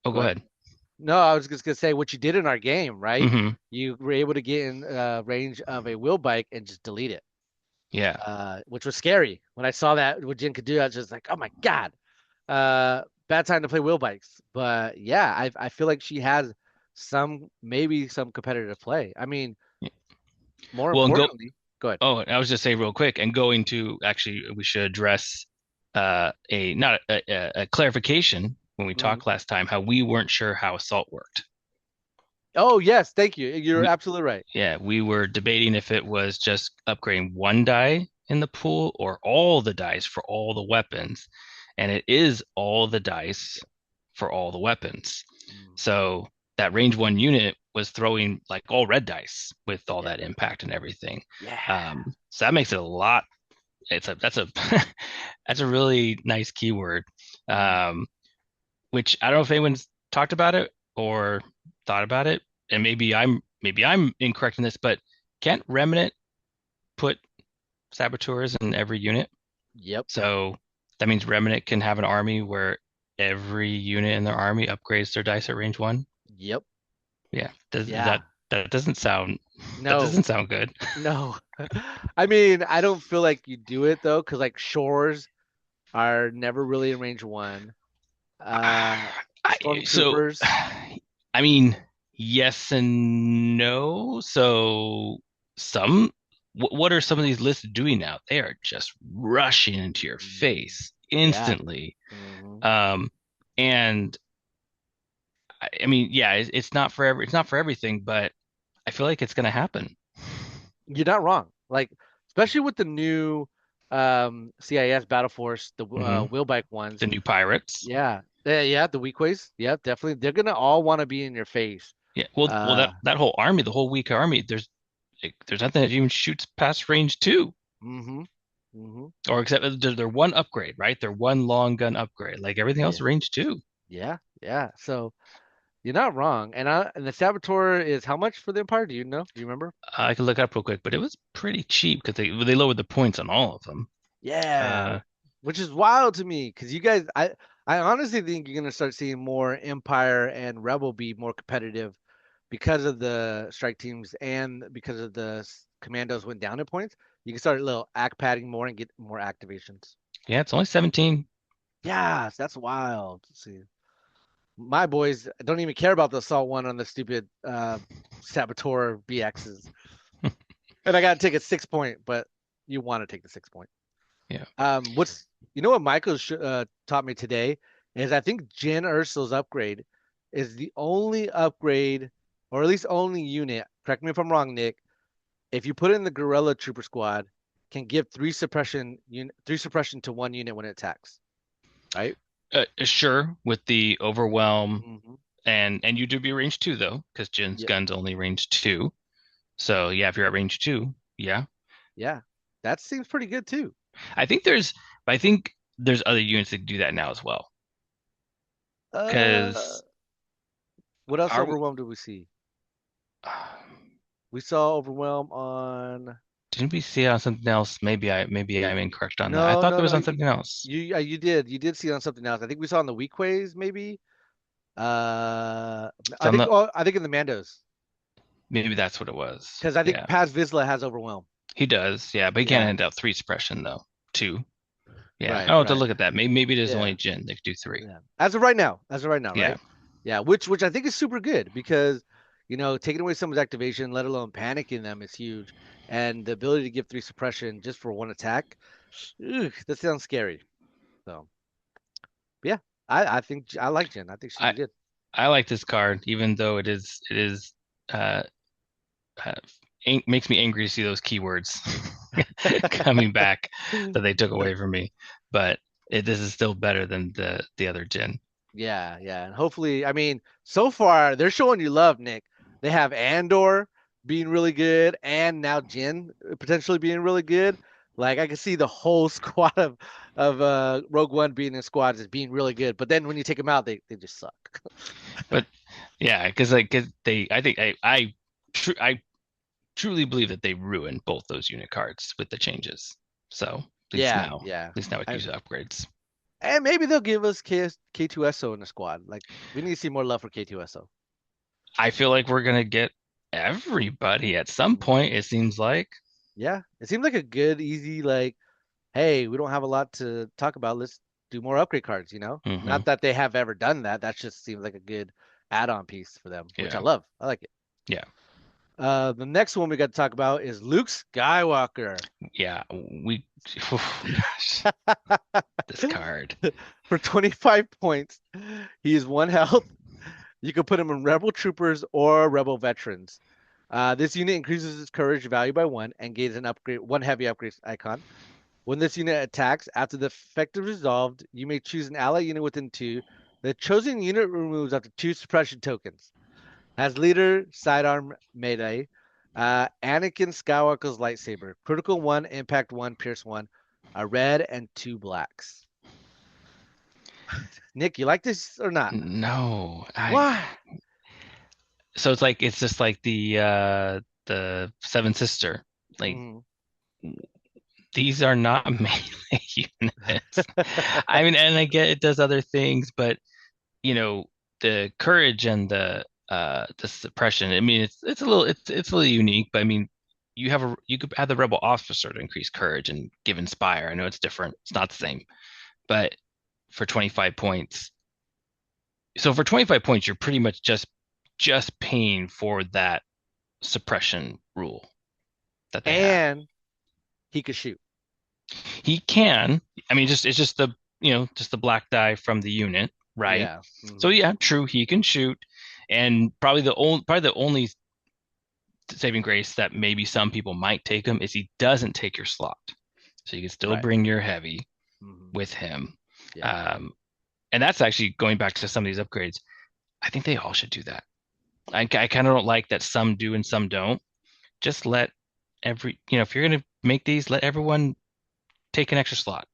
oh go go ahead. ahead. No, I was just gonna say what you did in our game, right? Hmm. You were able to get in range of a wheel bike and just delete it, Yeah. which was scary. When I saw that what Jin could do, I was just like, oh my God. Bad time to play wheel bikes. But yeah, I feel like she has maybe some competitive play. I mean, more Well, and go importantly, go ahead. oh, I was just say real quick and going to actually we should address a not a clarification when we Mhm. talked last time how we weren't sure how assault worked. Oh yes, thank you. You're We absolutely right. Yeah, we were debating if it was just upgrading one die in the pool or all the dice for all the weapons. And it is all the dice for all the weapons. Mm. So that range one unit was throwing like all red dice with all Yeah, that impact and everything. yeah. So that makes it a lot. That's a that's a really nice keyword. Mm. Um, which I don't know if anyone's talked about it or thought about it, and maybe I'm incorrect in this, but can't Remnant put saboteurs in every unit? Yep, So that means Remnant can have an army where every unit in their army upgrades their dice at range one. yep, Yeah, yeah. that doesn't sound that No, doesn't sound good. no. I mean, I don't feel like you do it though, because like shores are never really in range one. So, Stormtroopers. I mean, yes and no. So, some, what are some of these lists doing now? They are just rushing into your Mm, face yeah. instantly. Hmm. Um, and I mean, yeah, it's not for everything, but I feel like it's going to happen. You're not wrong. Like, especially with the new CIS Battle Force, the Hmm. wheelbike ones. The new pirates. Yeah. Yeah, the weakways. Yeah, definitely. They're gonna all want to be in your face. Yeah. Well, Uh, that whole army, the whole weak army, there's nothing that even shoots past range two. mm-hmm. Mm-hmm. Or except they're one upgrade, right? They're one long gun upgrade. Like everything else Yeah. range two. Yeah. Yeah. So you're not wrong. And the Saboteur is how much for the Empire? Do you know? Do you remember? I can look it up real quick, but it was pretty cheap because they lowered the points on all of them. Yeah. Uh, Which is wild to me because you guys, I honestly think you're gonna start seeing more Empire and Rebel be more competitive because of the strike teams and because of the commandos went down in points. You can start a little act padding more and get more activations. yeah, it's only 17. Yes, that's wild. Let's see. My boys don't even care about the assault one on the stupid Saboteur BXs. And I gotta take a 6 point, but you want to take the 6 point. Yeah. What's you know what Michael taught me today is I think Jin Ursul's upgrade is the only upgrade, or at least only unit. Correct me if I'm wrong, Nick. If you put in the Guerrilla Trooper Squad, can give three suppression to one unit when it attacks. Right? Sure, with the overwhelm Mm-hmm. and you do be range two though, because Jin's Yeah, gun's only range two. So yeah, if you're at range two, yeah. yeah. That seems pretty good too. I think there's I think there's other units that do that now as well. Uh, Because what else are we overwhelm do we see? We saw overwhelm on. didn't we see it on something else? Maybe I'm incorrect on that. I No, thought no, there was no. on something else. You did see it on something else. I think we saw on the weekways maybe. It's on the I think in the Mandos maybe that's what it was. because I think Yeah. Paz Vizsla has overwhelm. He does, yeah, but he can't Yeah, hand out three suppression though. Two. Yeah, Right, I'll have to right. look at that. Maybe it is only Yeah, Jin. They could do three. yeah. As of right now, Yeah, right? Yeah, which I think is super good because taking away someone's activation, let alone panicking them, is huge, and the ability to give three suppression just for one attack, ugh, that sounds scary. So, yeah, I think I like Jen. I think she'd be I good. I like this card, even though it is uh, uh makes me angry to see those keywords coming back that they took away from me. But this is still better than the other Jin. Yeah, yeah. And hopefully, I mean, so far they're showing you love, Nick. They have Andor being really good and now Jin potentially being really good. Like I can see the whole squad of Rogue One being in squads as being really good. But then when you take them out, they just suck. But yeah, because like 'cause they, I think I truly believe that they ruined both those unit cards with the changes. So Yeah, yeah. at least now we can use And upgrades. and maybe they'll give us K2SO in the squad. Like we need to see more love for K2SO. I feel like we're gonna get everybody at some point. It seems like. Yeah. It seems like a good, easy, like hey, we don't have a lot to talk about. Let's do more upgrade cards, you know? Hmm. Not that they have ever done that. That just seems like a good add-on piece for them, which I Yeah, love. I like it. yeah, The next one we got to talk about is Luke Skywalker. yeah. We, oh, gosh, this card. For 25 points, he is one health. You can put him in Rebel Troopers or Rebel Veterans. This unit increases its courage value by one and gains one heavy upgrade icon. When this unit attacks, after the effect is resolved, you may choose an ally unit within two. The chosen unit removes up to two suppression tokens. Has leader, sidearm, melee. Anakin Skywalker's lightsaber. Critical one, impact one, pierce one. A red and two blacks. Nick, you like this or not? No, I. Why? So it's just like the Seven Sister. Like Mhm. these are not melee units. I mean, and I get it does other things, but you know, the courage and the suppression. I mean, it's a little unique, but I mean, you could have the rebel officer to increase courage and give inspire. I know it's different. It's not the same, but for 25 points. So for 25 points, you're pretty much just paying for that suppression rule that they have. And he could shoot. He can. I mean, just it's just just the black die from the unit, right? Yeah. So Hmm. yeah, true, he can shoot, and probably the only saving grace that maybe some people might take him is he doesn't take your slot, so you can still Right. bring your heavy Hmm. with him. Yeah. Um, and that's actually going back to some of these upgrades. I think they all should do that. I kind of don't like that some do and some don't. Just let if you're gonna make these, let everyone take an extra slot.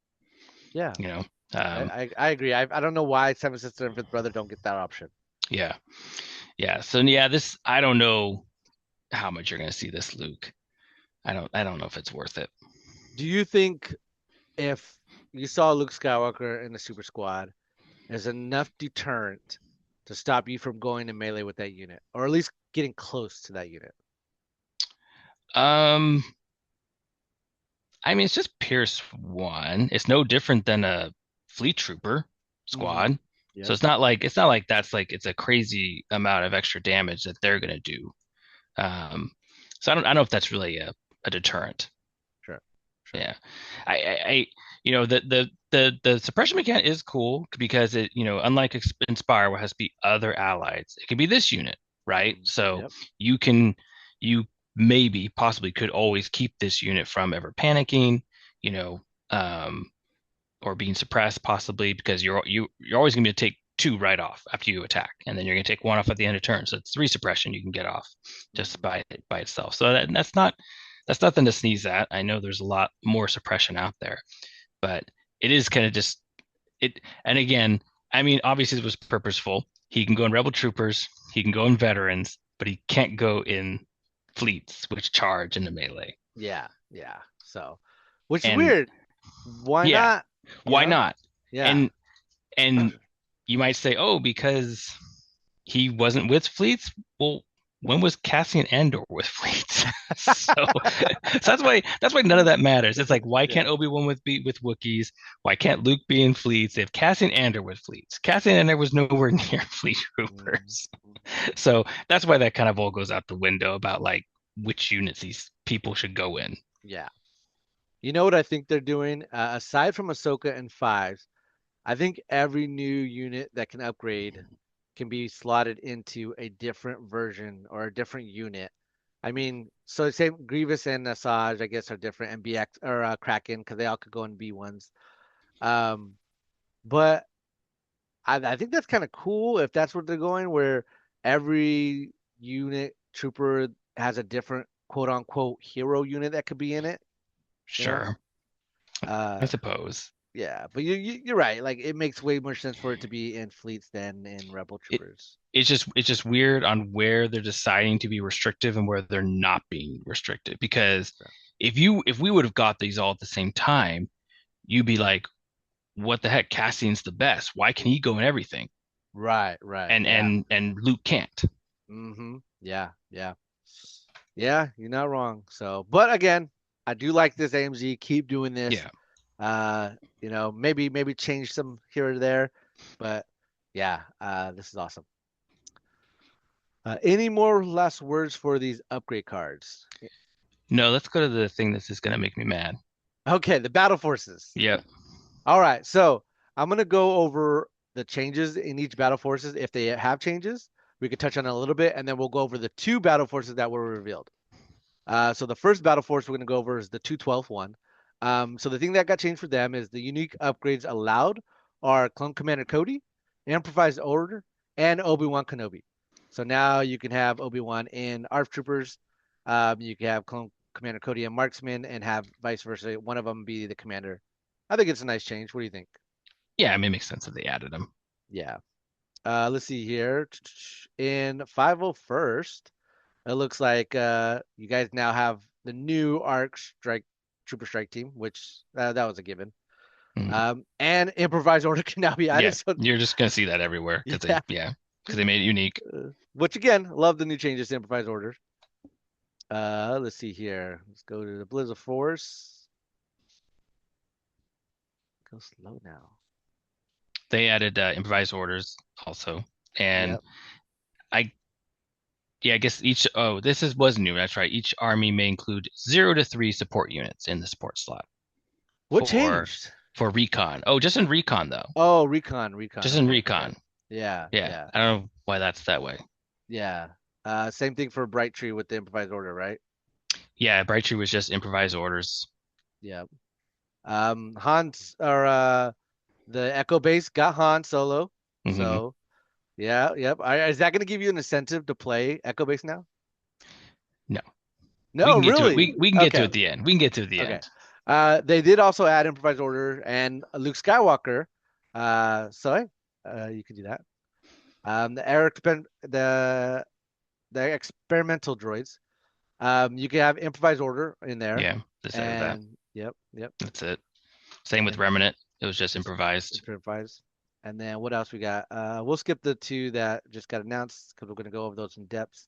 Yeah. You know, I, um, I, I agree. I don't know why Seven Sister and Fifth Brother don't get that option. yeah. Yeah. So yeah, this I don't know how much you're gonna see this, Luke. I don't know if it's worth it. Do you think if you saw Luke Skywalker in the Super Squad, there's enough deterrent to stop you from going to melee with that unit, or at least getting close to that unit? Um, I mean it's just Pierce one. It's no different than a fleet trooper Hmm. squad. So Yep. it's not like that's like it's a crazy amount of extra damage that they're gonna do. So I don't know if that's really a deterrent. Sure. Sure. Yeah. I the suppression mechanic is cool because unlike Inspire, where it has to be other allies, it can be this unit, right? Hmm. So Yep. you can you maybe possibly could always keep this unit from ever panicking, you know, um, or being suppressed possibly because you're always gonna be to take two right off after you attack, and then you're gonna take one off at the end of turn. So it's three suppression you can get off just Hmm. by itself. So that's nothing to sneeze at. I know there's a lot more suppression out there, but it is kind of just it. And again, I mean, obviously it was purposeful. He can go in Rebel Troopers, he can go in Veterans, but he can't go in fleets which charge into melee. Yeah. Yeah. So, which is And weird. Why yeah, not? You why know? not? Yeah. And and you might say, oh, because he wasn't with fleets. Well, when was Cassian Andor with fleets? So, so that's why none of that matters. It's like why Yeah. can't Obi-Wan be with Wookiees? Why can't Luke be in fleets? They have Cassian Andor with fleets. Cassian Andor was nowhere near fleet Mhm. troopers. Mhm. So that's why that kind of all goes out the window about like which units these people should go in. Yeah. You know what I think they're doing? Aside from Ahsoka and fives, I think every new unit that can upgrade can be slotted into a different version or a different unit. I mean, so say Grievous and Asajj, I guess, are different, and BX or Kraken, because they all could go in B1s. Um, but I think that's kind of cool if that's what they're going, where every unit trooper has a different quote unquote hero unit that could be in it, you know? Sure, I Uh, suppose. yeah, but you're right. Like it makes way more sense for it to be in fleets than in rebel It, troopers. it's just weird on where they're deciding to be restrictive and where they're not being restricted. Because if we would have got these all at the same time, you'd be like, what the heck? Cassian's the best. Why can he go in everything? Right, right. And Yeah. Luke can't. Yeah, yeah. Yeah, you're not wrong. So, but again, I do like this AMG. Keep doing this. Yeah. Uh, maybe change some here or there, but yeah, this is awesome. Any more last words for these upgrade cards? No, let's go to the thing that's just gonna make me mad. Okay, the battle forces. Yep. All right, so I'm gonna go over the changes in each battle forces if they have changes. We could touch on it a little bit, and then we'll go over the two battle forces that were revealed. So the first battle force we're going to go over is the 212 one. So the thing that got changed for them is the unique upgrades allowed are Clone Commander Cody, Improvised Order, and Obi-Wan Kenobi. So now you can have Obi-Wan in ARF Troopers. You can have Clone Commander Cody and Marksman, and have vice versa. One of them be the commander. I think it's a nice change. What do you think? Yeah, I mean, it makes sense that they added them. Yeah. Let's see here. In 501st, it looks like you guys now have the new ARC Strike Trooper Strike Team, which that was a given. Mm. And improvised order can now be added. Yeah, So you're just gonna see that everywhere because yeah, they made it unique. which again, love the new changes to improvised orders. Let's see here. Let's go to the Blizzard Force. Go slow now. They added improvised orders also, and Yep. I yeah, I guess each oh this is was new. That's right. Each army may include 0 to 3 support units in the support slot What for changed? recon. Oh, just in recon though. Oh, recon. Just in Okay, okay. recon. Yeah, Yeah, yeah, I don't know why that's that way. yeah. Same thing for Bright Tree with the improvised order, right? Yeah, Bright Tree was just improvised orders. Yeah. Hans or the Echo Base got Han Solo. Hmm. So yeah, yep. Is that going to give you an incentive to play Echo Base now? No, we No, can get to it. really. We can get to it Okay, at the end. We can get to it at the okay. end. They did also add improvised order and Luke Skywalker. So you can do that. The experimental droids. You can have improvised order in there, Yeah, just added that. and yep. That's it. Same And with then Remnant. It was just just improvised. improvise. And then what else we got? We'll skip the two that just got announced because we're going to go over those in depth.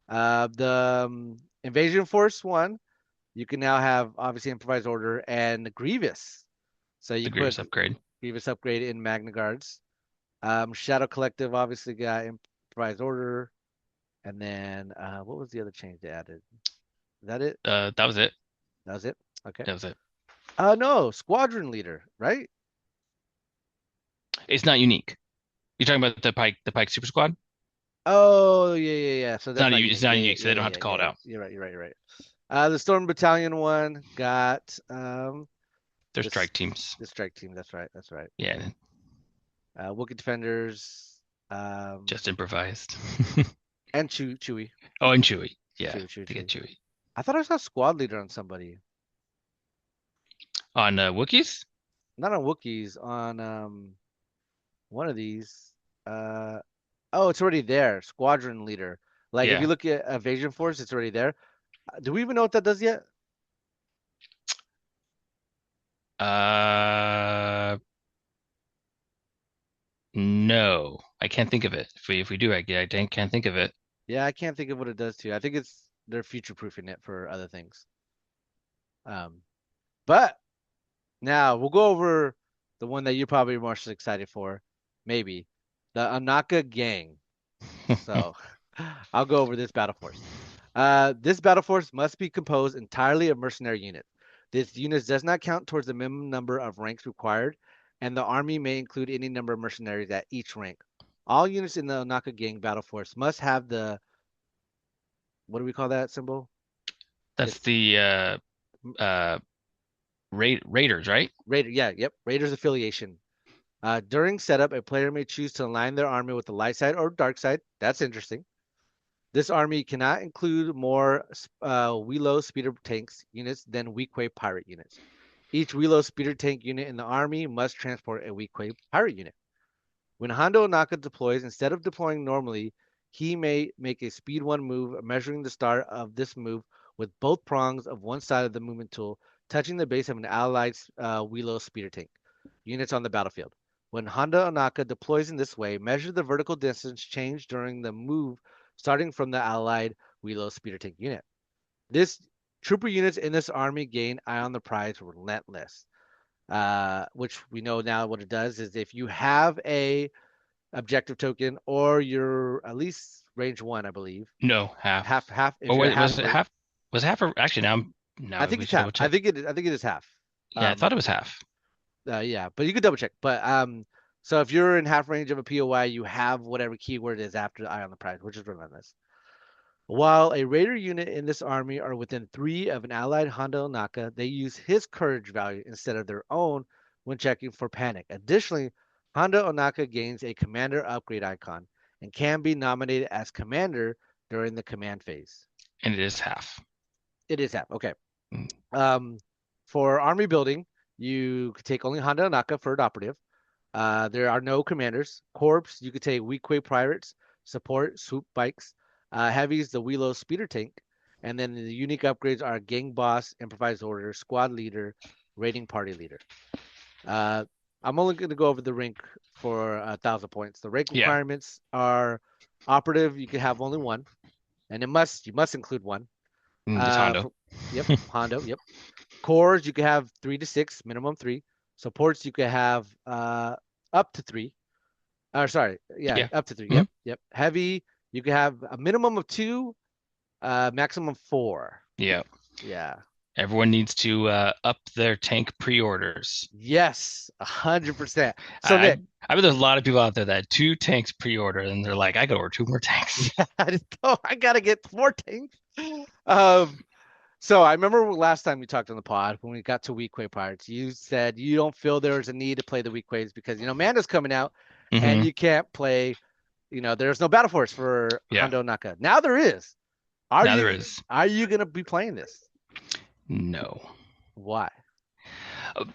The Invasion Force one, you can now have obviously improvised order and Grievous. So you The can put Grievous upgrade. Grievous upgrade in Magna Guards. Shadow Collective obviously got improvised order. And then what was the other change they added? Is that it? That was it. That was it. Okay. That was it. No, Squadron Leader, right? It's not unique. You're talking about the Pike Super Squad? Oh, yeah. So that's not It's unique. not Yeah. unique, so they don't have to call it out. You're right. You're right. The Storm Battalion one got They're this strike teams. the strike team. That's right. That's right. Yeah, Wookiee Defenders, just improvised. and Chewie. Oh, and Chewie. Yeah, they get Chewie. Chewie. I thought I saw Squad Leader on somebody. On Wookiees? Not on Wookiees, on one of these. Uh, oh, it's already there. Squadron Leader. Like if you Yeah. look at Evasion Force, it's already there. Do we even know what that does yet? Uh, no, I can't think of it. If we do, can't think of it. Yeah, I can't think of what it does too. I think it's they're future proofing it for other things. Um, but now we'll go over the one that you're probably most excited for, maybe the Ohnaka Gang. So I'll go over this battle force. This battle force must be composed entirely of mercenary units. This unit does not count towards the minimum number of ranks required, and the army may include any number of mercenaries at each rank. All units in the Ohnaka Gang battle force must have the what do we call that symbol? That's It's the uh Raiders, right? Raider. Yeah, yep. Raiders affiliation. During setup, a player may choose to align their army with the light side or dark side. That's interesting. This army cannot include more Wheelo speeder tanks units than Weequay pirate units. Each Wheelo speeder tank unit in the army must transport a Weequay pirate unit. When Hondo Ohnaka deploys, instead of deploying normally, he may make a speed 1 move, measuring the start of this move with both prongs of one side of the movement tool touching the base of an allied Wheelo speeder tank units on the battlefield. When Hondo Ohnaka deploys in this way, measure the vertical distance change during the move starting from the allied Wheelo speeder tank unit. This trooper units in this army gain eye on the prize relentless, which we know now what it does is if you have a objective token, or you're at least range one, I believe. No, half. Half. If Or you're was half it rate, half? Was it half? Actually, I now think we it's should half. double check. I think it is half. Yeah, I Um, thought it was half. yeah, but you could double check. But so if you're in half range of a POI, you have whatever keyword is after the eye on the prize, which is relentless. While a raider unit in this army are within 3 of an allied Hondo Naka, they use his courage value instead of their own when checking for panic. Additionally, Hondo Ohnaka gains a commander upgrade icon and can be nominated as commander during the command phase. And it is half. It is half. Okay. Mm, Um, for army building, you could take only Hondo Ohnaka for an operative. There are no commanders. Corps, you could take Weequay Pirates, support, swoop bikes. Heavies, the Wheelo speeder tank. And then the unique upgrades are gang boss, improvised order, squad leader, raiding party leader. Uh, I'm only going to go over the rank for 1,000 points. The rank yeah, requirements are operative, you can have only one, and you must include one. it's Hondo. For, yep, Hondo, yep. Cores, you can have 3 to 6, minimum 3. Supports, you can have up to 3. Or sorry, yeah, Yeah. up to 3. Mhm. Yep, yep. Heavy, you can have a minimum of 2, maximum 4. Yeah. Yeah. Everyone needs to up their tank pre-orders. Yes, 100%. So I, Nick, I bet there's a lot of people out there that had 2 tanks pre-order and they're like, I gotta order 2 more tanks. I just, oh, I gotta get 4 tanks. Um, so I remember last time we talked on the pod when we got to Weequay Pirates, you said you don't feel there's a need to play the Weekways because Manda's coming out and Hmm. you can't play. There's no battle force for Yeah. Hondo Naka. Now there is. Now there is. Are you gonna be playing this? No. Why?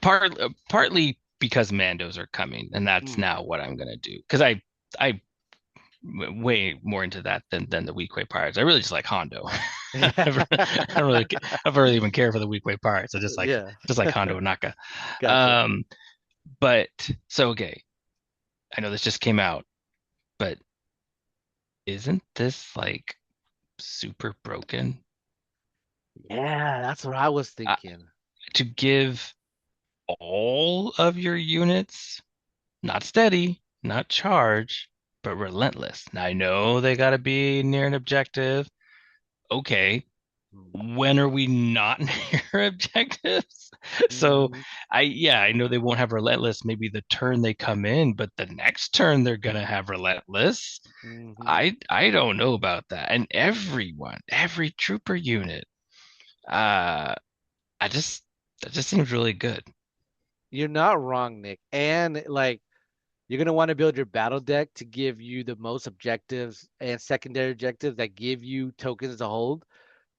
Partly because Mandos are coming, and that's Mm. now what I'm gonna do. Because I way more into that than the Weequay Pirates. I really just like Hondo. I don't really even care for the Weequay Pirates. Yeah. Just like Hondo Naka. Gotcha. Um, but so okay, I know this just came out, but isn't this like super broken? Yeah, that's what I was Uh, thinking. to give all of your units not steady, not charge, but relentless. Now I know they got to be near an objective. Okay, when are we not near objectives? So Mm-hmm. I know they won't have relentless maybe the turn they come in, but the next turn they're gonna have relentless. Mm-hmm. I don't know about that. And every trooper unit, uh I just that just seems really good. You're not wrong, Nick. And like you're gonna want to build your battle deck to give you the most objectives and secondary objectives that give you tokens to hold,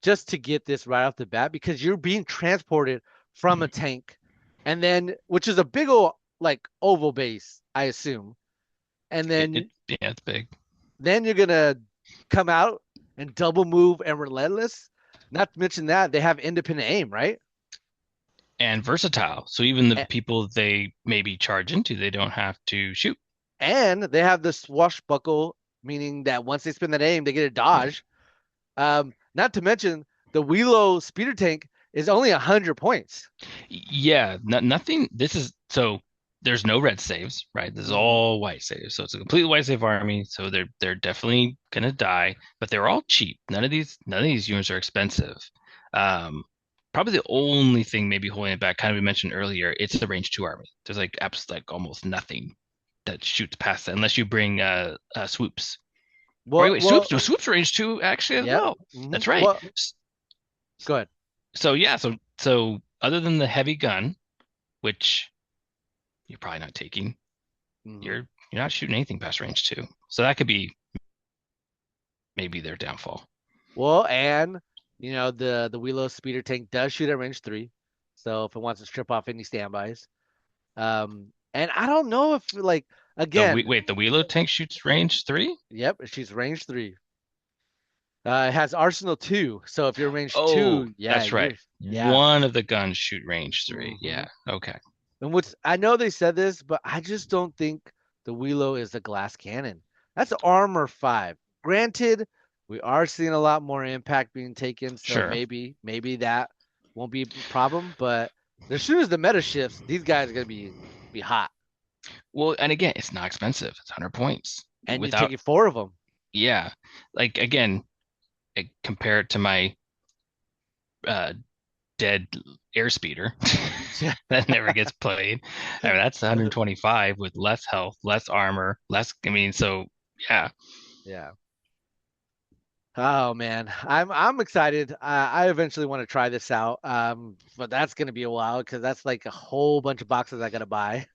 just to get this right off the bat because you're being transported from a tank, and then which is a big old like oval base, I assume, and Yeah, it's big. then you're gonna come out and double move and relentless. Not to mention that they have independent aim, right? And versatile. So even the A- people they maybe charge into, they don't have to shoot. And they have the swashbuckle meaning that once they spin that aim, they get a dodge. Not to mention the Wheelo speeder tank is only 100 points. Yeah, nothing. This is so there's no red saves, right? This is Hmm. all white saves. So it's a completely white save army. So they're definitely gonna die, but they're all cheap. None of these units are expensive. Um, Probably the only thing maybe holding it back, kind of we mentioned earlier, it's the range two army. There's like like almost nothing that shoots past that unless you bring swoops. Or Well, wait, well, swoops range two actually as yeah. well. Hmm. That's right. Well, go ahead. So yeah, so other than the heavy gun, which you're probably not taking. Hmm. You're not shooting anything past range two. So that could be maybe their downfall. Well, and the Wheelo speeder tank does shoot at range 3, so if it wants to strip off any standbys. And I don't know if like again, The Wheelo tank shoots range three? yep, she's range 3. It has Arsenal 2, so if you're range Oh, 2, yeah, that's right. yeah. One of the guns shoot range three. Hmm. Yeah. Okay. And what's I know they said this, but I just don't think the Wheelo is a glass cannon. That's armor 5. Granted, we are seeing a lot more impact being taken, so Sure. maybe that won't be a problem. But as soon as the meta shifts, these guys are gonna be hot, Well, and again, it's not expensive. It's 100 points. and you're Without, taking 4 of them. yeah. Like again, compare it to my uh dead airspeeder that never gets played. I mean, that's 125 with less health, less armor, less. I mean, so yeah, Yeah. Oh man, I'm excited. I eventually want to try this out. But that's gonna be a while because that's like a whole bunch of boxes I gotta buy.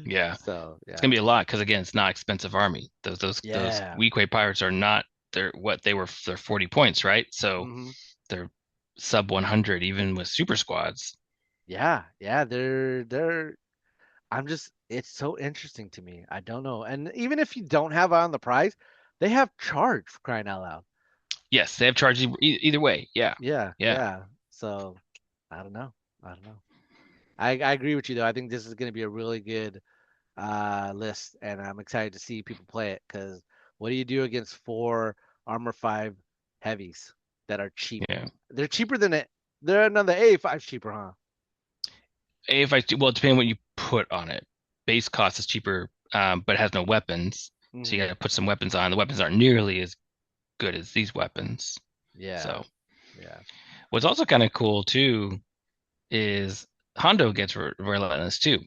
yeah. So It's yeah, gonna be a lot because again, it's not expensive army. Those yeah, Weequay pirates are not they're what they were they're 40 points, right? So hmm, they're sub 100 even with super squads. yeah, yeah. They're. I'm just. It's so interesting to me. I don't know. And even if you don't have it on the price, they have charge for crying out loud. Yes, they have charges either way. Yeah. Yeah, Yeah. yeah. So I don't know. I don't know. I agree with you though. I think this is gonna be a really good list, and I'm excited to see people play it because what do you do against 4 armor 5 heavies that are cheap? Yeah. They're cheaper than it. They're another A5 cheaper, huh? If I well, depending on what you put on it. Base cost is cheaper, but it has no weapons. So you Hmm. got to put some weapons on. The weapons aren't nearly as good as these weapons. Yeah, So yeah. what's also kind of cool too is Hondo gets relentless too.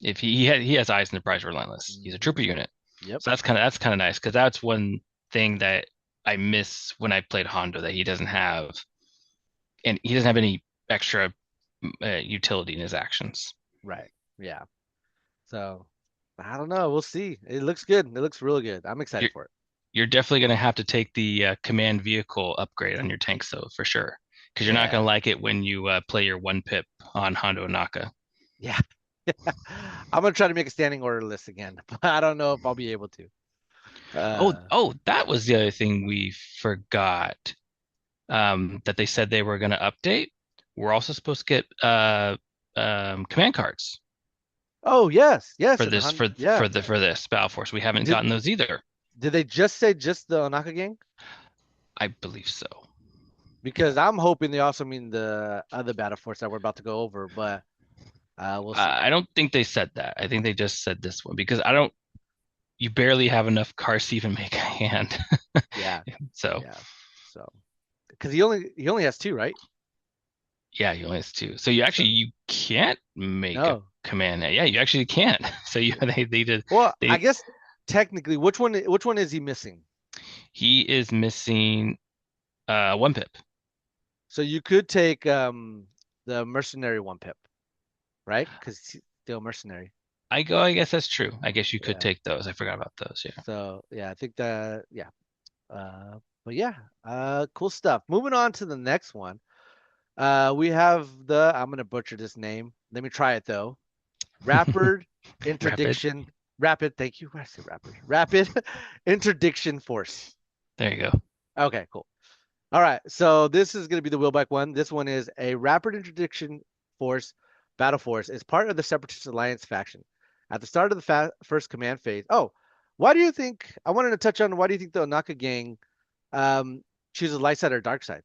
If he has eyes in the prize relentless. He's a Hmm. trooper unit. Yep. So that's kind of nice because that's one thing that I miss when I played Hondo that he doesn't have, and he doesn't have any extra utility in his actions. Right. Yeah. So I don't know. We'll see. It looks good. It looks real good. I'm excited You're for it. you're definitely gonna have to take the command vehicle upgrade on your tanks though for sure because you're not gonna Yeah. like it when you play your one pip on Hondo Ohnaka. Yeah. I'm gonna try to make a standing order list again, but I don't know if I'll be able to. Oh, that was the other thing we forgot. That they said they were going to update. We're also supposed to get command cards Oh yes, yes, for and this hun yeah. for this Battle Force. We haven't Did gotten those either. did they just say just the Ohnaka gang? I believe so. Because Yeah. I'm hoping they also mean the other battle force that we're about to go over, but we'll see. I don't think they said that. I think they just said this one because I don't. You barely have enough cards to even make a hand. Yeah, So yeah. So because he only has 2, right? yeah, you only have two. So you actually So you can't make a no. command. Yeah, you actually can't. So they did Well, I they guess technically, which one is he missing? he is missing one pip. So you could take the mercenary 1 pip, right? Because he's still mercenary. I guess that's true. I guess you could Yeah. take those. I forgot about those. Yeah. So yeah, I think that yeah. But yeah, cool stuff. Moving on to the next one. We have I'm gonna butcher this name. Let me try it though. Rapid Rapid. interdiction. Rapid. Thank you. Why did I say rapid? Rapid interdiction force. There you go. Okay, cool. All right. So this is gonna be the wheelback one. This one is a rapid interdiction force. Battle force is part of the Separatist Alliance faction. At the start of the first command phase. Oh, Why do you think? I wanted to touch on why do you think the Ohnaka gang um chooses light side or dark side?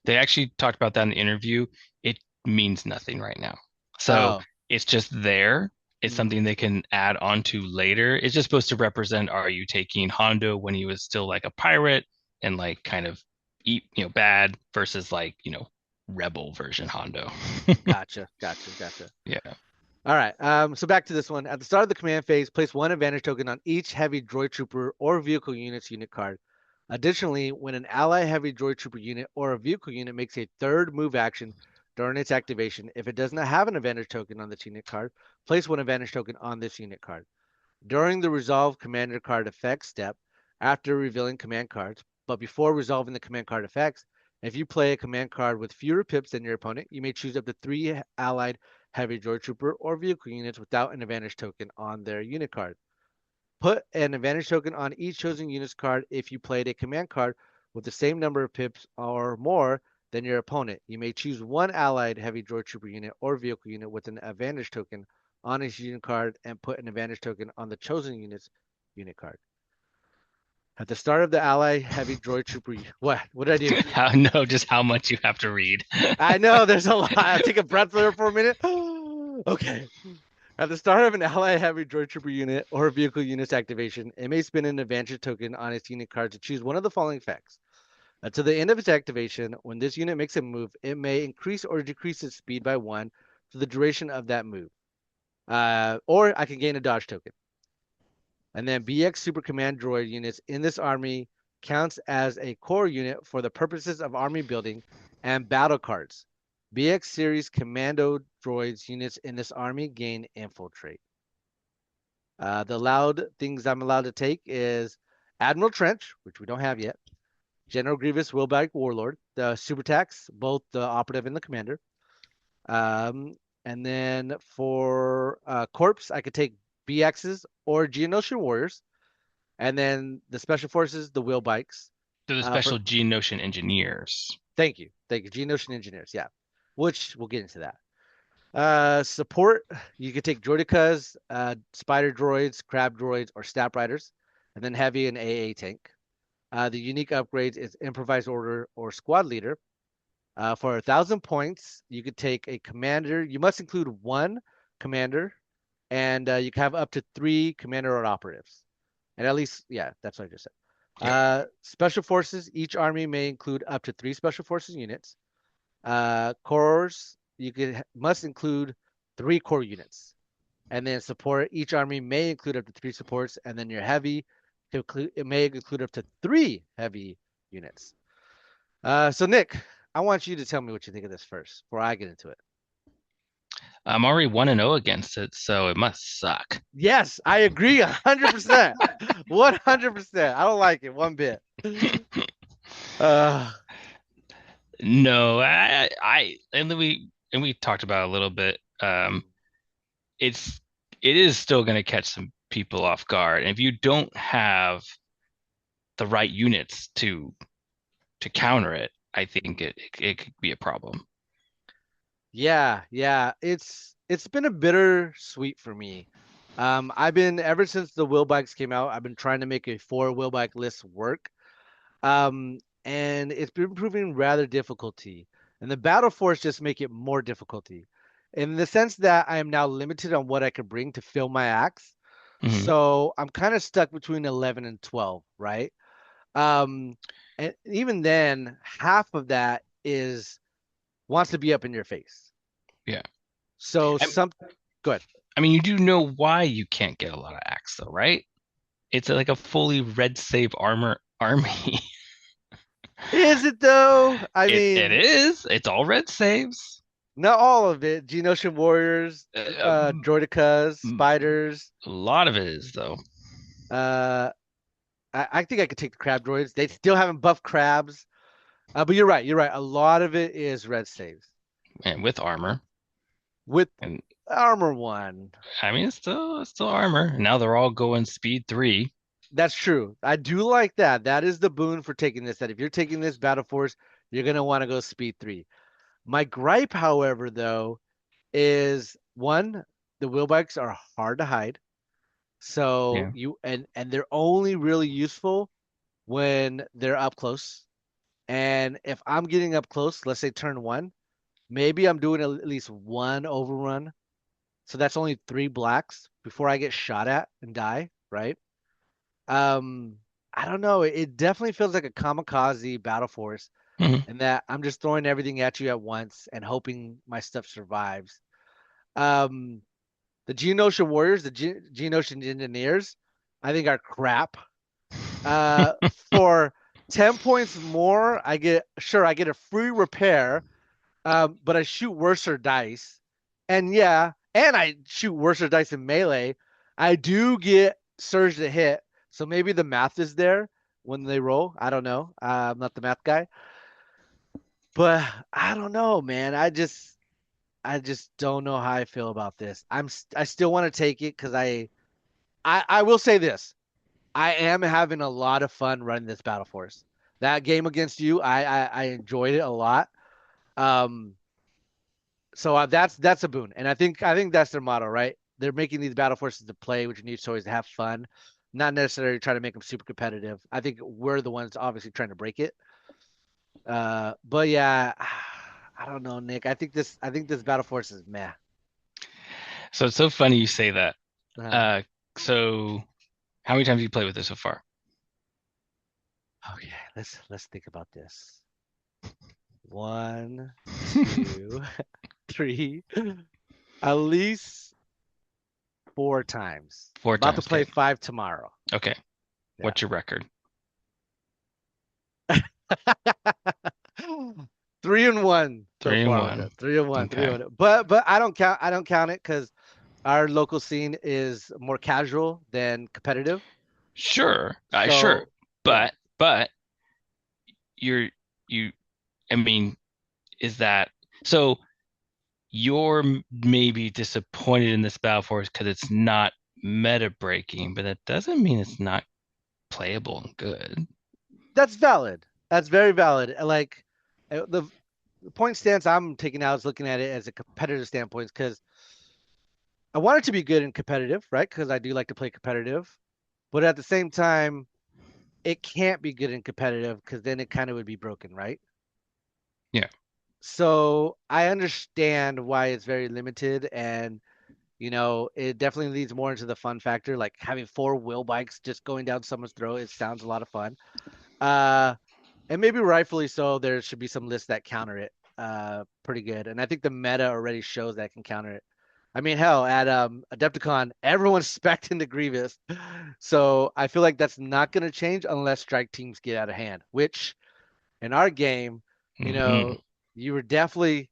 They actually talked about that in the interview. It means nothing right now. So Oh, it's just there. It's mm, something they can add on to later. It's just supposed to represent, are you taking Hondo when he was still like a pirate and like kind of eat, bad versus like, rebel version Hondo. gotcha, gotcha, gotcha. Yeah. All right. So back to this one. At the start of the command phase, place one advantage token on each heavy droid trooper or vehicle unit's unit card. Additionally, when an ally heavy droid trooper unit or a vehicle unit makes a third move action during its activation, if it does not have an advantage token on this unit card, place one advantage token on this unit card. During the resolve commander card effect step, after revealing command cards, but before resolving the command card effects, if you play a command card with fewer pips than your opponent, you may choose up to three allied heavy droid trooper or vehicle units without an advantage token on their unit card. Put an advantage token on each chosen unit's card if you played a command card with the same number of pips or more than your opponent. You may choose one allied heavy droid trooper unit or vehicle unit with an advantage token on its unit card and put an advantage token on the chosen unit's unit card. At the start of the ally heavy droid trooper, what did I do? How no, just how much you have to read. I know there's a lot. I'll take a breath there for a minute. Okay. At the start of an ally heavy droid trooper unit or vehicle unit's activation, it may spin an advantage token on its unit card to choose one of the following effects. Until the end of its activation, when this unit makes a move, it may increase or decrease its speed by one for the duration of that move. Or I can gain a dodge token. And then BX Super Command Droid units in this army counts as a core unit for the purposes of army building and battle cards. BX series commando droids units in this army gain infiltrate. The allowed things I'm allowed to take is Admiral Trench, which we don't have yet, General Grievous Wilbike Warlord, the super tax, both the operative and the commander. Um, and then for Corpse, I could take BXs or Geonosian Warriors. And then the Special Forces, the Wheel Bikes. They're the For special Geonosian engineers. thank you, Geonosian Engineers, yeah, which we'll get into that. Support, you could take Droidicas, Spider Droids, Crab Droids, or Snap Riders, and then Heavy and AA Tank. The unique upgrades is Improvised Order or Squad Leader. For 1,000 points, you could take a commander. You must include one commander, and you can have up to three commander or operatives. And at least, yeah, that's what I just said. Yep. Special forces, each army may include up to three special forces units. Corps, must include three core units. And then support, each army may include up to three supports. And then your heavy, it may include up to three heavy units. So Nick, I want you to tell me what you think of this first before I get into it. I'm already 1-0 against it, so it must suck. Yes, I agree 100%. 100%. I don't like it one bit. Uh, No, and then we talked about it a little bit. It's it is still going to catch some people off guard. And if you don't have the right units to counter it, I think it could be a problem. yeah, yeah. It's been a bittersweet for me. I've been ever since the wheel bikes came out, I've been trying to make a four wheel bike list work. Um, and it's been proving rather difficulty. And the Battle Force just make it more difficulty, in the sense that I am now limited on what I could bring to fill my acts. Hmm. So I'm kind of stuck between 11 and 12, right? Um, and even then, half of that is wants to be up in your face. Yeah. So I, good. I mean, you do know why you can't get a lot of axe though, right? It's like a fully red save armor army. Is it though? I It mean, is. It's all red saves. not all of it. Geonosian warriors, Uh, droidicas, m- spiders. a lot of it is though, Uh, I think I could take the crab droids. They still haven't buffed crabs. But you're right. You're right. A lot of it is red saves and with armor. with And armor one. I mean, it's still armor. Now they're all going speed 3. That's true. I do like that. That is the boon for taking this. That if you're taking this Battle Force, you're gonna want to go speed 3. My gripe, however, though, is one, the wheel bikes are hard to hide. So Yeah. and they're only really useful when they're up close. And if I'm getting up close, let's say turn one, maybe I'm doing at least one overrun. So that's only three blacks before I get shot at and die, right? Um, I don't know. It definitely feels like a kamikaze battle force, Hmm. and that I'm just throwing everything at you at once and hoping my stuff survives. Um, the Geonosian Warriors, the Geonosian Engineers, I think are crap. Uh, for 10 points more, I get a free repair, but I shoot worser dice. And yeah, and I shoot worser dice in melee. I do get surge to hit. So maybe the math is there when they roll. I don't know. I'm not the math guy. But I don't know, man. I just don't know how I feel about this. I still want to take it because I will say this. I am having a lot of fun running this Battle Force. That game against you, I enjoyed it a lot. Um, so that's a boon, and I think that's their motto, right? They're making these Battle Forces to play, which needs toys to have fun, not necessarily trying to make them super competitive. I think we're the ones obviously trying to break it. But yeah, I don't know, Nick. I think this Battle Force is meh. So it's so funny you say that. Uh, Uh, so how many times have you played with this so far? okay, let's think about this. One, two, three, at least four times. Four About to times. play Okay. five tomorrow. Okay. Yeah. What's your record? 3-1 so Three and far with one. it. 3-1, three Okay. and one. But I don't count it because our local scene is more casual than competitive. Sure. Sure. So yeah. But you're you I mean, is that so you're maybe disappointed in this Battle Force because it's not meta breaking, but that doesn't mean it's not playable and good. That's valid. That's very valid. Like the point stance I'm taking now is looking at it as a competitive standpoint because I want it to be good and competitive, right? Because I do like to play competitive, but at the same time, it can't be good and competitive because then it kind of would be broken, right? Yeah. So I understand why it's very limited, and it definitely leads more into the fun factor, like having four wheel bikes just going down someone's throat. It sounds a lot of fun. Uh, and maybe rightfully so, there should be some lists that counter it pretty good. And I think the meta already shows that can counter it. I mean, hell, at Adepticon, everyone's spec'd into Grievous. So I feel like that's not going to change unless strike teams get out of hand, which in our game, you Hmm. know, you were definitely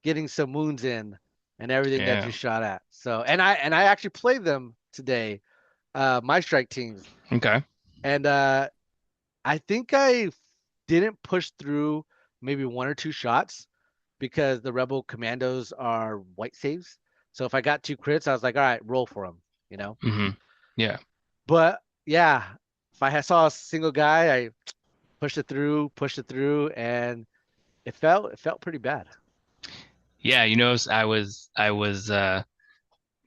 getting some wounds in and everything that you Yeah. shot at. So and I actually played them today, my strike teams. Okay. And I think I didn't push through maybe one or two shots because the rebel commandos are white saves. So if I got two crits, I was like, all right, roll for them, you know. Hmm. Yeah. But yeah, if I saw a single guy, I pushed it through, and it felt pretty bad. Yeah, I was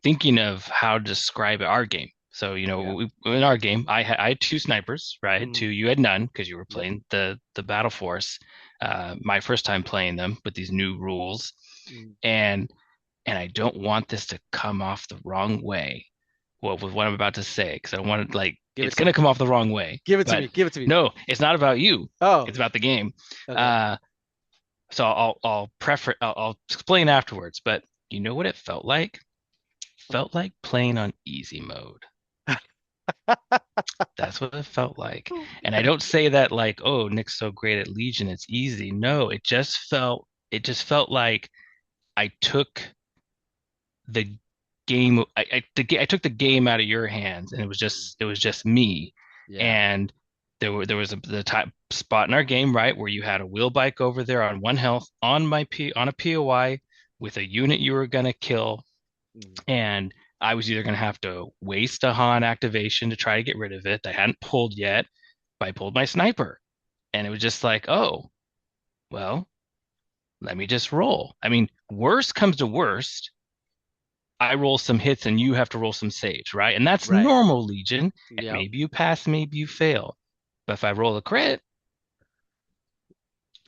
thinking of how to describe our game. So, Yeah. in our game, I had two snipers, right? I had two, Mm, you had none because you were yep. playing the Battle Force. My first time playing them with these new rules, Mm. and I don't want this to come off the wrong way. Well, with what I'm about to say, because I don't want to like Give it it's to gonna me. come off the wrong way. Give it to But me. Give it to me. no, it's not about you. Oh, It's about the game. okay. Uh, so I'll explain afterwards. But you know what it felt like? Felt like playing on easy mode. That's what it felt like. And I don't say that like, oh, Nick's so great at Legion, it's easy. No, it just felt like I took the I took the game out of your hands and Mm. it was just me. Yeah. And there was the type spot in our game, right, where you had a wheel bike over there on one health on a POI with a unit you were gonna kill. Mm. And I was either going to have to waste a Han activation to try to get rid of it. I hadn't pulled yet, but I pulled my sniper. And it was just like, oh, well, let me just roll. I mean, worst comes to worst. I roll some hits and you have to roll some saves, right? And that's Right. normal Legion. And Yep. maybe you pass, maybe you fail. But if I roll a crit,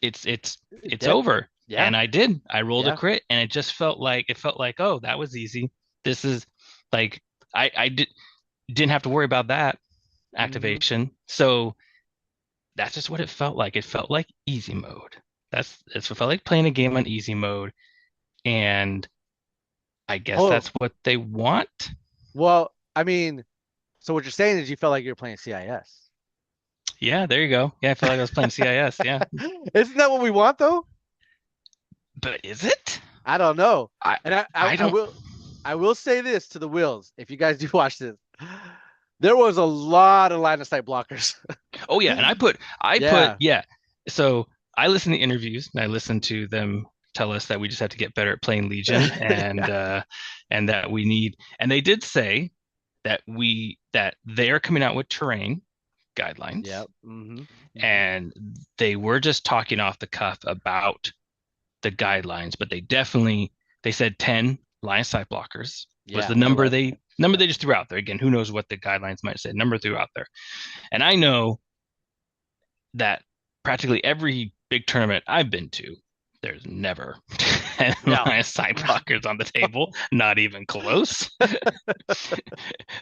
it's Dead. over. Yeah. And I did. I rolled a Yeah. crit and it felt like, oh, that was easy. This is like I didn't have to worry about that Hmm. activation. So that's just what it felt like. It felt like easy mode. It's what it felt like playing a game on easy mode. And I guess Oh, that's what they want. well, I mean, so what you're saying is you felt like you were playing CIS. Yeah, there you go. Yeah, I felt like I was playing CIS. Yeah. Isn't that what we want though? But is it? I don't know. I And I don't I will say this to the Wills, if you guys do watch this. There was a lot of line of sight blockers. Oh yeah, and I put Yeah. yeah. So I listen to interviews and I listen to them tell us that we just have to get better at playing Legion Yeah. and that we need and they did say that they're coming out with terrain guidelines Yep. Hmm. and they were just talking off the cuff about the guidelines, but they said 10 line of sight blockers was Yeah, the more or less. number Yep. they just threw out there. Again, who knows what the guidelines might say, number threw out there. And I know that practically every big tournament I've been to, there's never 10 No. line of sight blockers on the table, not even close.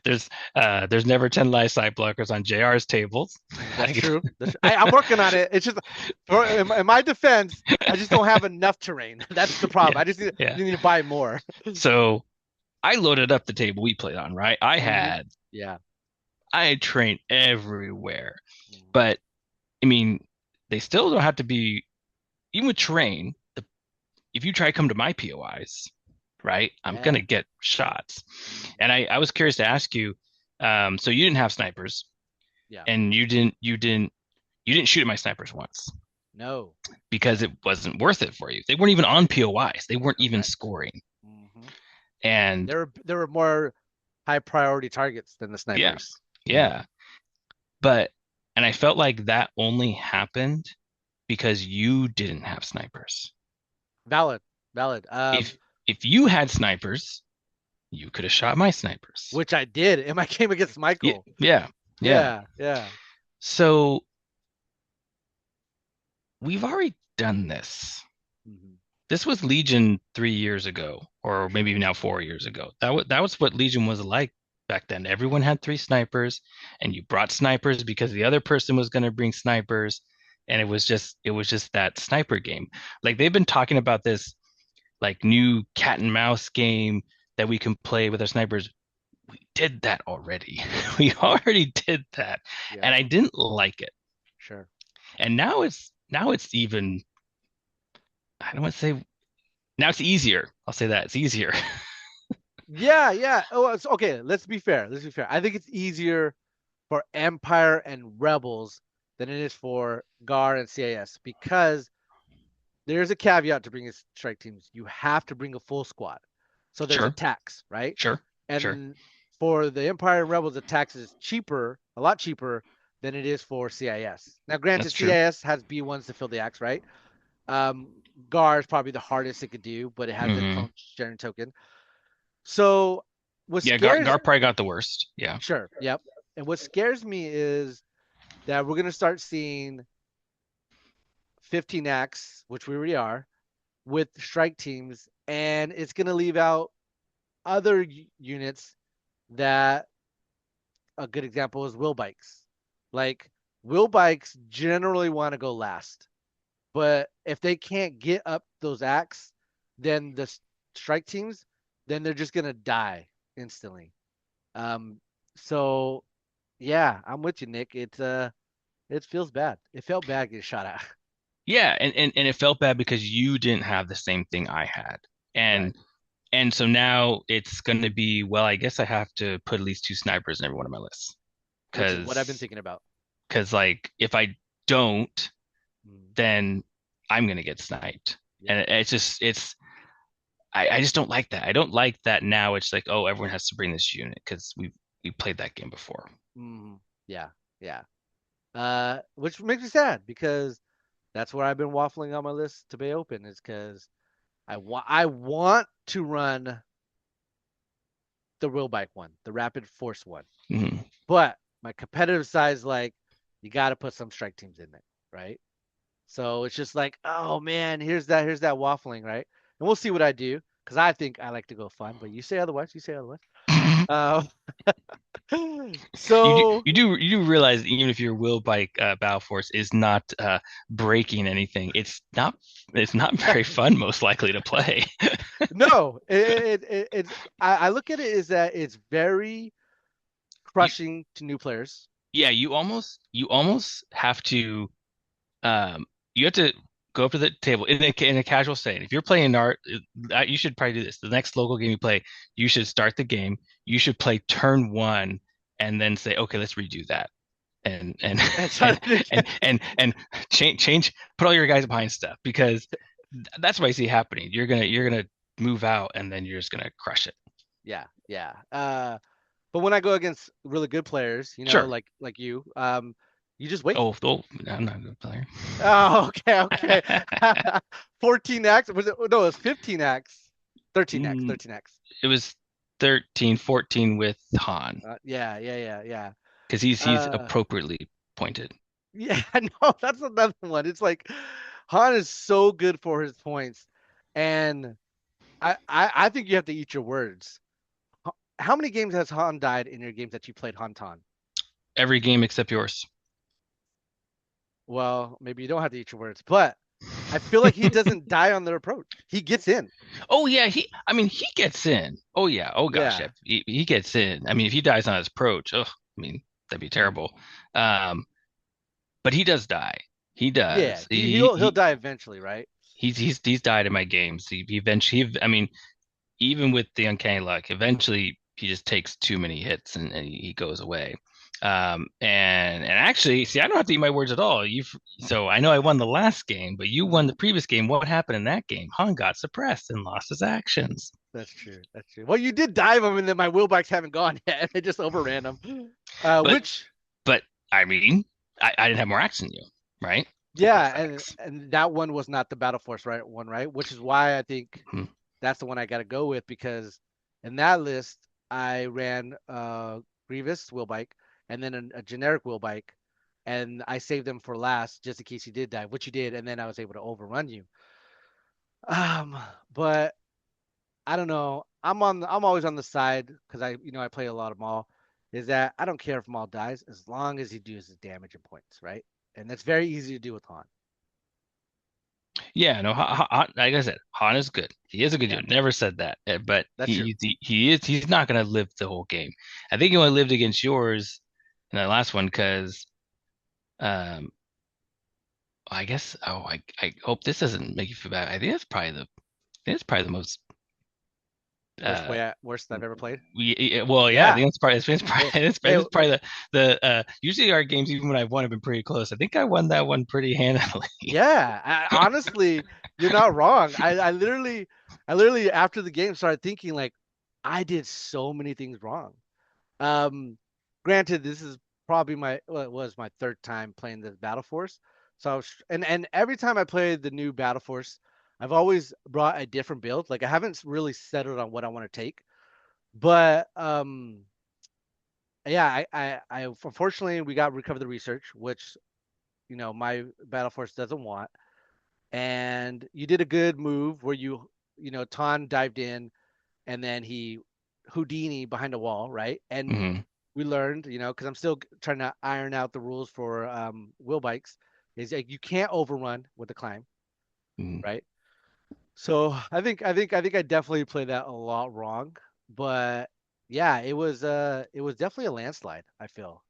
there's there's never 10 line of sight blockers on JR's tables. That's true. I'm working on it. It's just in my defense, I just don't have enough terrain. That's the problem. Yeah, I yeah. need to buy more. So I loaded up the table we played on, right? Hmm. Yeah. I had trained everywhere. But I mean, they still don't have to be even with terrain, if you try to come to my POIs, right, I'm gonna Yeah. get shots. Mhm. And I was curious to ask you, so you didn't have snipers Yeah. and you didn't shoot at my snipers once No. because it wasn't worth it for you. They weren't even on POIs. They weren't even Correct. scoring. Hmm. And There were more high priority targets than the yeah, snipers. Yeah. yeah. But and I felt like that only happened because you didn't have snipers. Valid. Valid. If you had snipers, you could have shot my snipers. Which I did in my game against Yeah, Michael. yeah, yeah. Yeah. Yeah. So we've already done this. Hmm. This was Legion 3 years ago, or maybe now 4 years ago. That was what Legion was like back then. Everyone had three snipers, and you brought snipers because the other person was going to bring snipers, and it was just that sniper game. Like they've been talking about this like new cat and mouse game that we can play with our snipers. We did that already. We already did that, Yeah. and I didn't like it. Sure. And now it's even I don't want to say now it's easier. I'll say that it's easier. Yeah. Yeah. Oh, okay. Let's be fair. Let's be fair. I think it's easier for Empire and Rebels than it is for GAR and CIS because there's a caveat to bringing strike teams. You have to bring a full squad. So there's a Sure, tax, right? sure, sure. And for the Empire and Rebels, the tax is cheaper, a lot cheaper than it is for CIS. Now, granted, That's true. CIS has B1s to fill the axe, right? Um, GAR is probably the hardest it could do, but it has the Hmm. clone sharing token. So what Yeah, scares, Gar probably got the worst. Yeah, sure, yep. And what scares me is that we're gonna start seeing 15 acts, which we already are, with strike teams, and it's gonna leave out other units that a good example is wheel bikes. Like wheel bikes generally want to go last, but if they can't get up those acts, then the strike teams, then they're just gonna die instantly. Um, so yeah, I'm with you, Nick. It feels bad. It felt bad getting shot at. yeah, and it felt bad because you didn't have the same thing I had, Right. and so now it's going to be well, I guess I have to put at least two snipers in every one of my lists Which is what I've been because thinking about. like if I don't, Mm, then I'm going to get sniped, yep. and I just don't like that. I don't like that now. It's like, oh, everyone has to bring this unit because we played that game before. Mm, yeah. Yeah. Which makes me sad because that's where I've been waffling on my list to be open is because I want to run the real bike one, the rapid force one. Mhm. But my competitive side is like, you got to put some strike teams in there, right? So it's just like, oh man, here's that waffling, right? And we'll see what I do because I think I like to go fun, but you say otherwise. You say otherwise. Uh, so You do realize that even if your will bike Battle Force is not breaking anything, it's not very fun most likely to play. no, it's I look at it is that it's very You crushing to new players. yeah, you almost have to um you have to go up to the table in a casual setting. If you're playing art, you should probably do this. The next local game you play, you should start the game. You should play turn one and then say, okay, let's redo that. And and And try and to do it and again. and change put all your guys behind stuff because that's what I see happening. You're gonna move out and then you're just gonna crush it. Yeah, yeah. But when I go against really good players, Sure. like you, you just wait. Oh, I'm not a good player. Oh, okay, okay. 14x was it? No, it was 15x, 13x, Mm, 13x. it was 13, 14 with Han Yeah, yeah, yeah, yeah. because he's Uh, appropriately pointed. yeah, no, that's another one. It's like Han is so good for his points, and I think you have to eat your words. How many games has Han died in your games that you played Hantan? Every game except yours. Well, maybe you don't have to eat your words, but I feel like he doesn't die on the approach. He gets in. Oh yeah, I mean he gets in. Oh yeah. Oh gosh, yeah. Yeah. He gets in. I mean if he dies on his approach, oh, I mean that'd be terrible. Um, but he does die. He Yeah, does. he'll die eventually, right? He's died in my games. He eventually. I mean, even with the uncanny luck, eventually he just takes too many hits and he goes away. And actually, see, I don't have to eat my words at all. So I know I won the last game, but you won Mhm. the previous game. What happened in that game? Han got suppressed and lost his actions. That's true. That's true. Well, you did dive him, and then my wheelbacks haven't gone yet, and they just overran him. But Which, but I mean, I didn't have more action than you, right? Take those yeah, and facts. and that one was not the Battle Force right one, right? Which is why I think Hmm. that's the one I got to go with because in that list I ran Grievous wheelbike and then a generic wheelbike, and I saved them for last just in case you did dive, which you did, and then I was able to overrun you. Um, but I don't know. I'm always on the side because I play a lot of Maul. Is that I don't care if Maul dies as long as he does his damage and points, right? And that's very easy to do with Han. Yeah, no, like I said, Han is good. He is a good Yeah, dude. Never said that, but that's true. he's not gonna live the whole game. I think he only lived against yours in that last one because um I guess I hope this doesn't make you feel bad. I think it's probably the most uh Worst I've ever played. well yeah I Yeah. think it's Hey, probably hey, it's probably the usually our games even when I've won have been pretty close. I think I won that one pretty handily. yeah. Honestly, you're not wrong. I literally after the game started thinking like, I did so many things wrong. Um, Granted, this is probably well, it was my third time playing the Battle Force. So I was, and every time I played the new Battle Force, I've always brought a different build. Like I haven't really settled on what I want to take. But yeah, I unfortunately we got recover the research, which my Battle Force doesn't want. And you did a good move where Ton dived in and then he Houdini behind a wall, right? And Hmm. we learned, because I'm still trying to iron out the rules for wheel bikes, is like you can't overrun with the climb, right? So I think I definitely played that a lot wrong, but yeah, it was definitely a landslide. I feel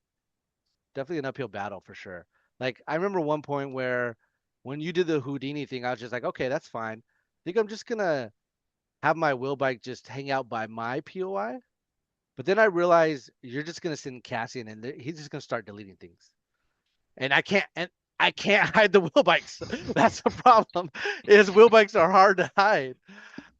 definitely an uphill battle for sure. Like I remember one point where when you did the Houdini thing, I was just like, okay, that's fine. I think I'm just gonna have my wheel bike just hang out by my POI. But then I realized you're just gonna send Cassian and he's just gonna start deleting things. And I can't hide the wheel bikes. That's the problem. Is wheel bikes are hard to hide.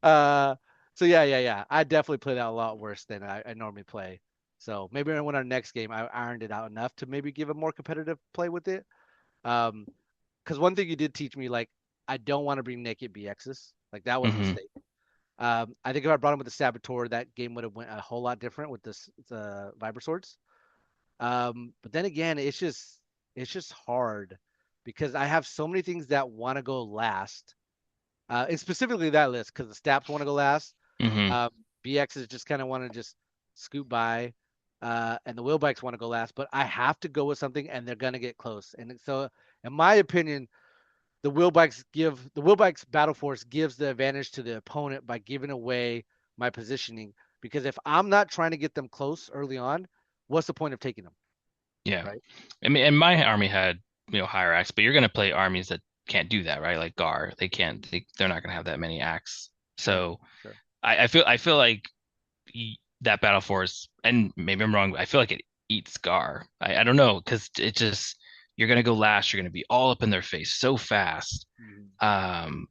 Uh so yeah, yeah, yeah. I definitely played that a lot worse than I normally play. So maybe when our next game I ironed it out enough to maybe give a more competitive play with it. Um because one thing you did teach me, like I don't want to bring naked BXs. Like that was a Hmm. mistake. I think if I brought him with the Saboteur, that game would have went a whole lot different with the Viper Swords. But then again, it's just hard because I have so many things that want to go last. And specifically that list because the Staps want to go last. Hmm. Um, BXs just kind of want to just scoot by, and the wheel bikes want to go last. But I have to go with something, and they're gonna get close. And so, in my opinion, the wheel bikes battle force gives the advantage to the opponent by giving away my positioning. Because if I'm not trying to get them close early on, what's the point of taking them, Yeah. right? I mean, and my army had, higher axe, but you're going to play armies that can't do that, right? Like Gar, they can't, they're not going to have that many axe. Sure, So sure. I feel like that Battle Force, and maybe I'm wrong, but I feel like it eats Gar. I don't know, because it just, you're going to go last, you're going to be all up in their face so fast. Mhm. Um,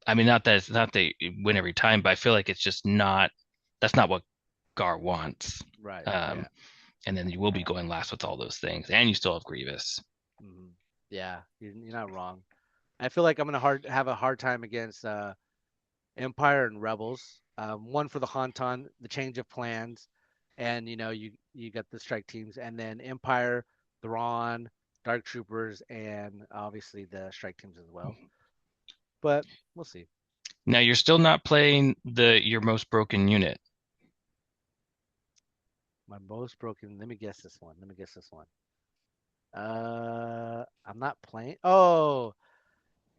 I mean, not that it's not they win every time, but I feel like it's just not, that's not what Gar wants. Right. Um, Yeah. and then you will be going last with all those things, and you still have Grievous. Hmm. Yeah. You're not wrong. I feel like I'm gonna have a hard time against Empire and Rebels. One for the Haunton, the change of plans, and you got the strike teams, and then Empire, Thrawn, Dark Troopers, and obviously the strike teams as well. But we'll see. Now you're still not playing the your most broken unit. My most broken. Let me guess this one. Let me guess this one. I'm not playing. Oh,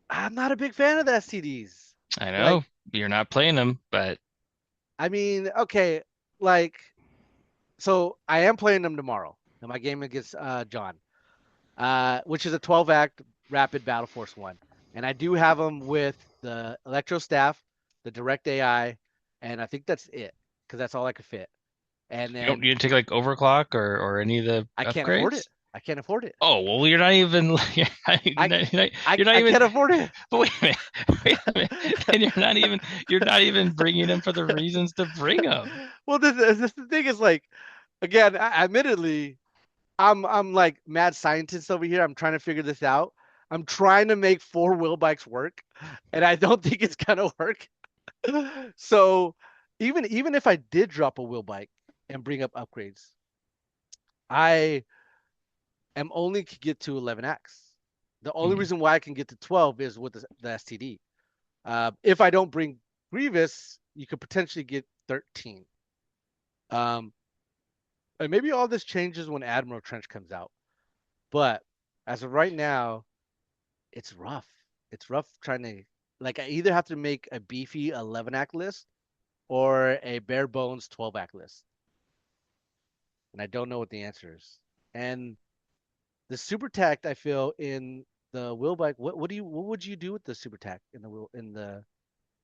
I'm not a big fan of the STDs. I Like, know you're not playing them, but I mean, okay, like, so I am playing them tomorrow in my game against John, which is a 12 act rapid Battle Force one, and I do have them with the Electro Staff, the Direct AI, and I think that's it because that's all I could fit. And then you didn't take like overclock or any of the I can't afford it. upgrades. I can't afford it. Oh well, you're not even I you're not I even. can't afford it. But wait a minute, wait a minute. Then you're not even bringing them for the reasons to bring them. Well, this the thing is like, again, admittedly, I'm like mad scientist over here. I'm trying to figure this out. I'm trying to make four wheel bikes work, and I don't think it's gonna work. So even if I did drop a wheel bike and bring up upgrades, I am only could get to 11x. The only Mm. reason why I can get to 12 is with the STD. If I don't bring Grievous, you could potentially get 13. Um, and maybe all this changes when Admiral Trench comes out. But as of right now, it's rough. It's rough trying to like I either have to make a beefy 11 act list or a bare bones 12 act list. And I don't know what the answer is. And the super tact I feel in the wheel bike, what would you do with the super tact in the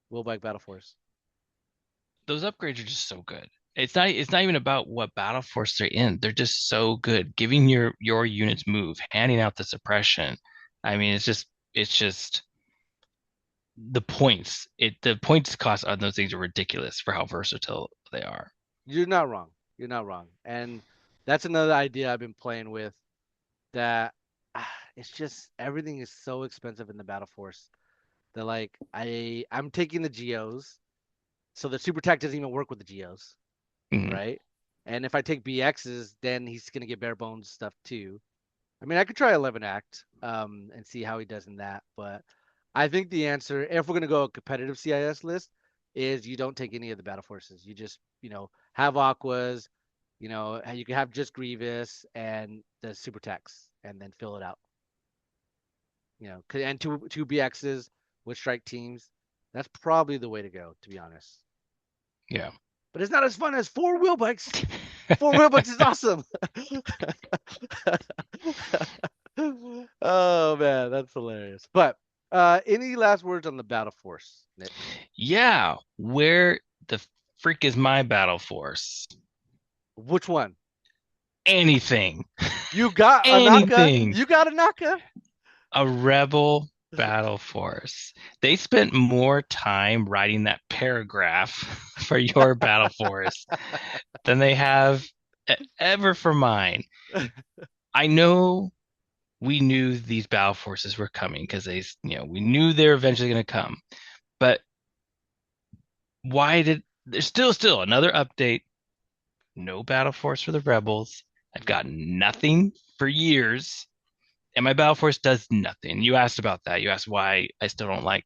wheel bike battle force? Those upgrades are just so good. It's not even about what battle force they're in. They're just so good. Giving your units move, handing out the suppression. I mean, it's just the points cost on those things are ridiculous for how versatile they are. You're not wrong. You're not wrong. And that's another idea I've been playing with that it's just everything is so expensive in the battle force that like I'm taking the geos, so the super tech doesn't even work with the geos, Mhm. right? And if I take BXs, then he's gonna get bare bones stuff too. I mean, I could try 11 act and see how he does in that, but I think the answer, if we're gonna go a competitive CIS list, is you don't take any of the battle forces. You just have aquas, you can have just Grievous and the super techs, and then fill it out. And two BXs with strike teams. That's probably the way to go, to be honest. Yeah. But it's not as fun as four wheel bikes. Four wheel bikes is awesome. Oh man, that's hilarious. But any last words on the battle force, Nick? Yeah. Where the freak is my battle force? Which one? Anything. You got Ohnaka? Anything. You got Ohnaka? A rebel battle force. They spent more time writing that paragraph for your battle force than they have ever for mine. I know we knew these battle forces were coming because we knew they were eventually going to come. But Why did there's still another update? No Battle Force for the Rebels. I've got nothing for years, and my Battle Force does nothing. You asked about that. You asked why I still don't like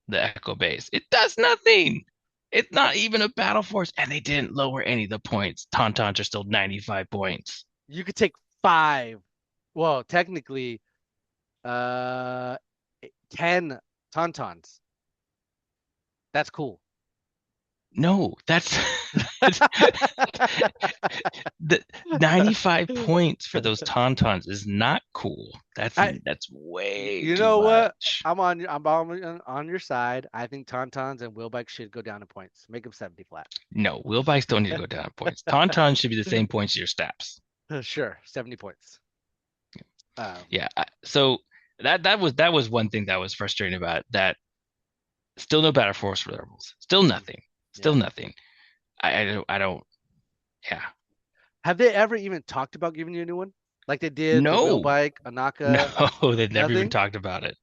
the Echo Base. It does nothing. It's not even a Battle Force, and they didn't lower any of the points. Tauntauns are still 95 points. You could take five. Well, technically, uh, 10 tauntauns. That's cool. No, that's the 95 points for those Tauntauns is not cool. I, That's way you too know what? much. I'm on your side. I think tauntauns and wheelbikes should go down in points. Make them 70 flat. No, wheel bikes don't need to go down in points. Tauntauns should be the same points as your Staps. Sure, 70 points. Um, Yeah. So that was one thing that was frustrating about it, that still no Battle Force for Rebels. Still mhm, nothing. Still yeah. nothing. I don't. Yeah. Have they ever even talked about giving you a new one? Like they did the wheel No. bike, No. Ohnaka, They never even nothing? talked about it.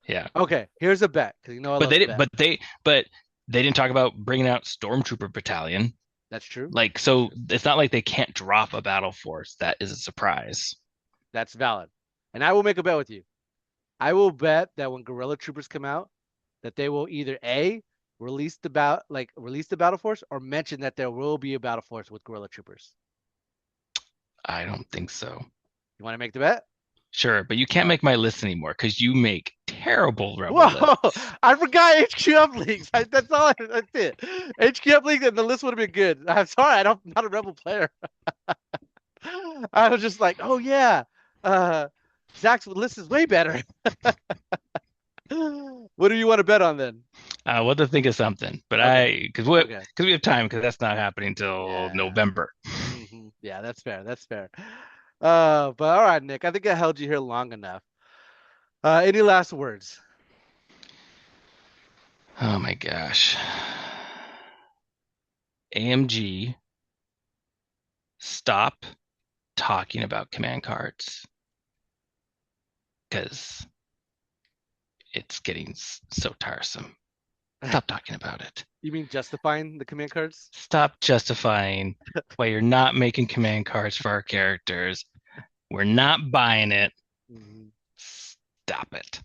Yeah. Okay, here's a bet because you know I But love they to didn't. bet. But they didn't talk about bringing out Stormtrooper Battalion. That's true. Like, That's so true. it's not like they can't drop a battle force. That is a surprise. That's valid. And I will make a bet with you. I will bet that when Guerrilla Troopers come out, that they will either A, release the battle force or mention that there will be a battle force with Guerrilla Troopers. I don't think so. You want to make the bet? Sure, but you All can't right. make my list anymore because you make terrible rebel Whoa! lists. I forgot HQ uplink. That's all. That's it. HQ uplink, and the list would have been good. I'm sorry, I'm not a rebel player. I was just like, oh yeah, uh, Zach's list is way better. What do you want to bet on then? We'll have to think of something. But Okay. Okay. we have time because that's not happening till Yeah. November. Yeah, that's fair. That's fair. But all right, Nick, I think I held you here long enough. Any last words? Oh my gosh. AMG, stop talking about command cards because it's getting so tiresome. Stop talking about it. You mean justifying the command cards? Stop justifying why you're not making command cards for our characters. We're not buying it. Mhm. Stop it.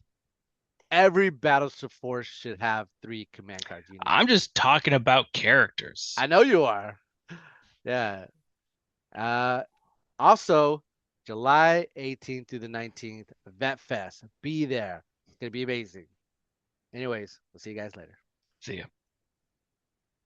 Every battle force should have 3 command cards unique. I'm just talking about characters. I know you are. Yeah. Uh, Also, July 18th through the 19th, Vet Fest. Be there. It's gonna be amazing. Anyways, we'll see you guys later. See ya.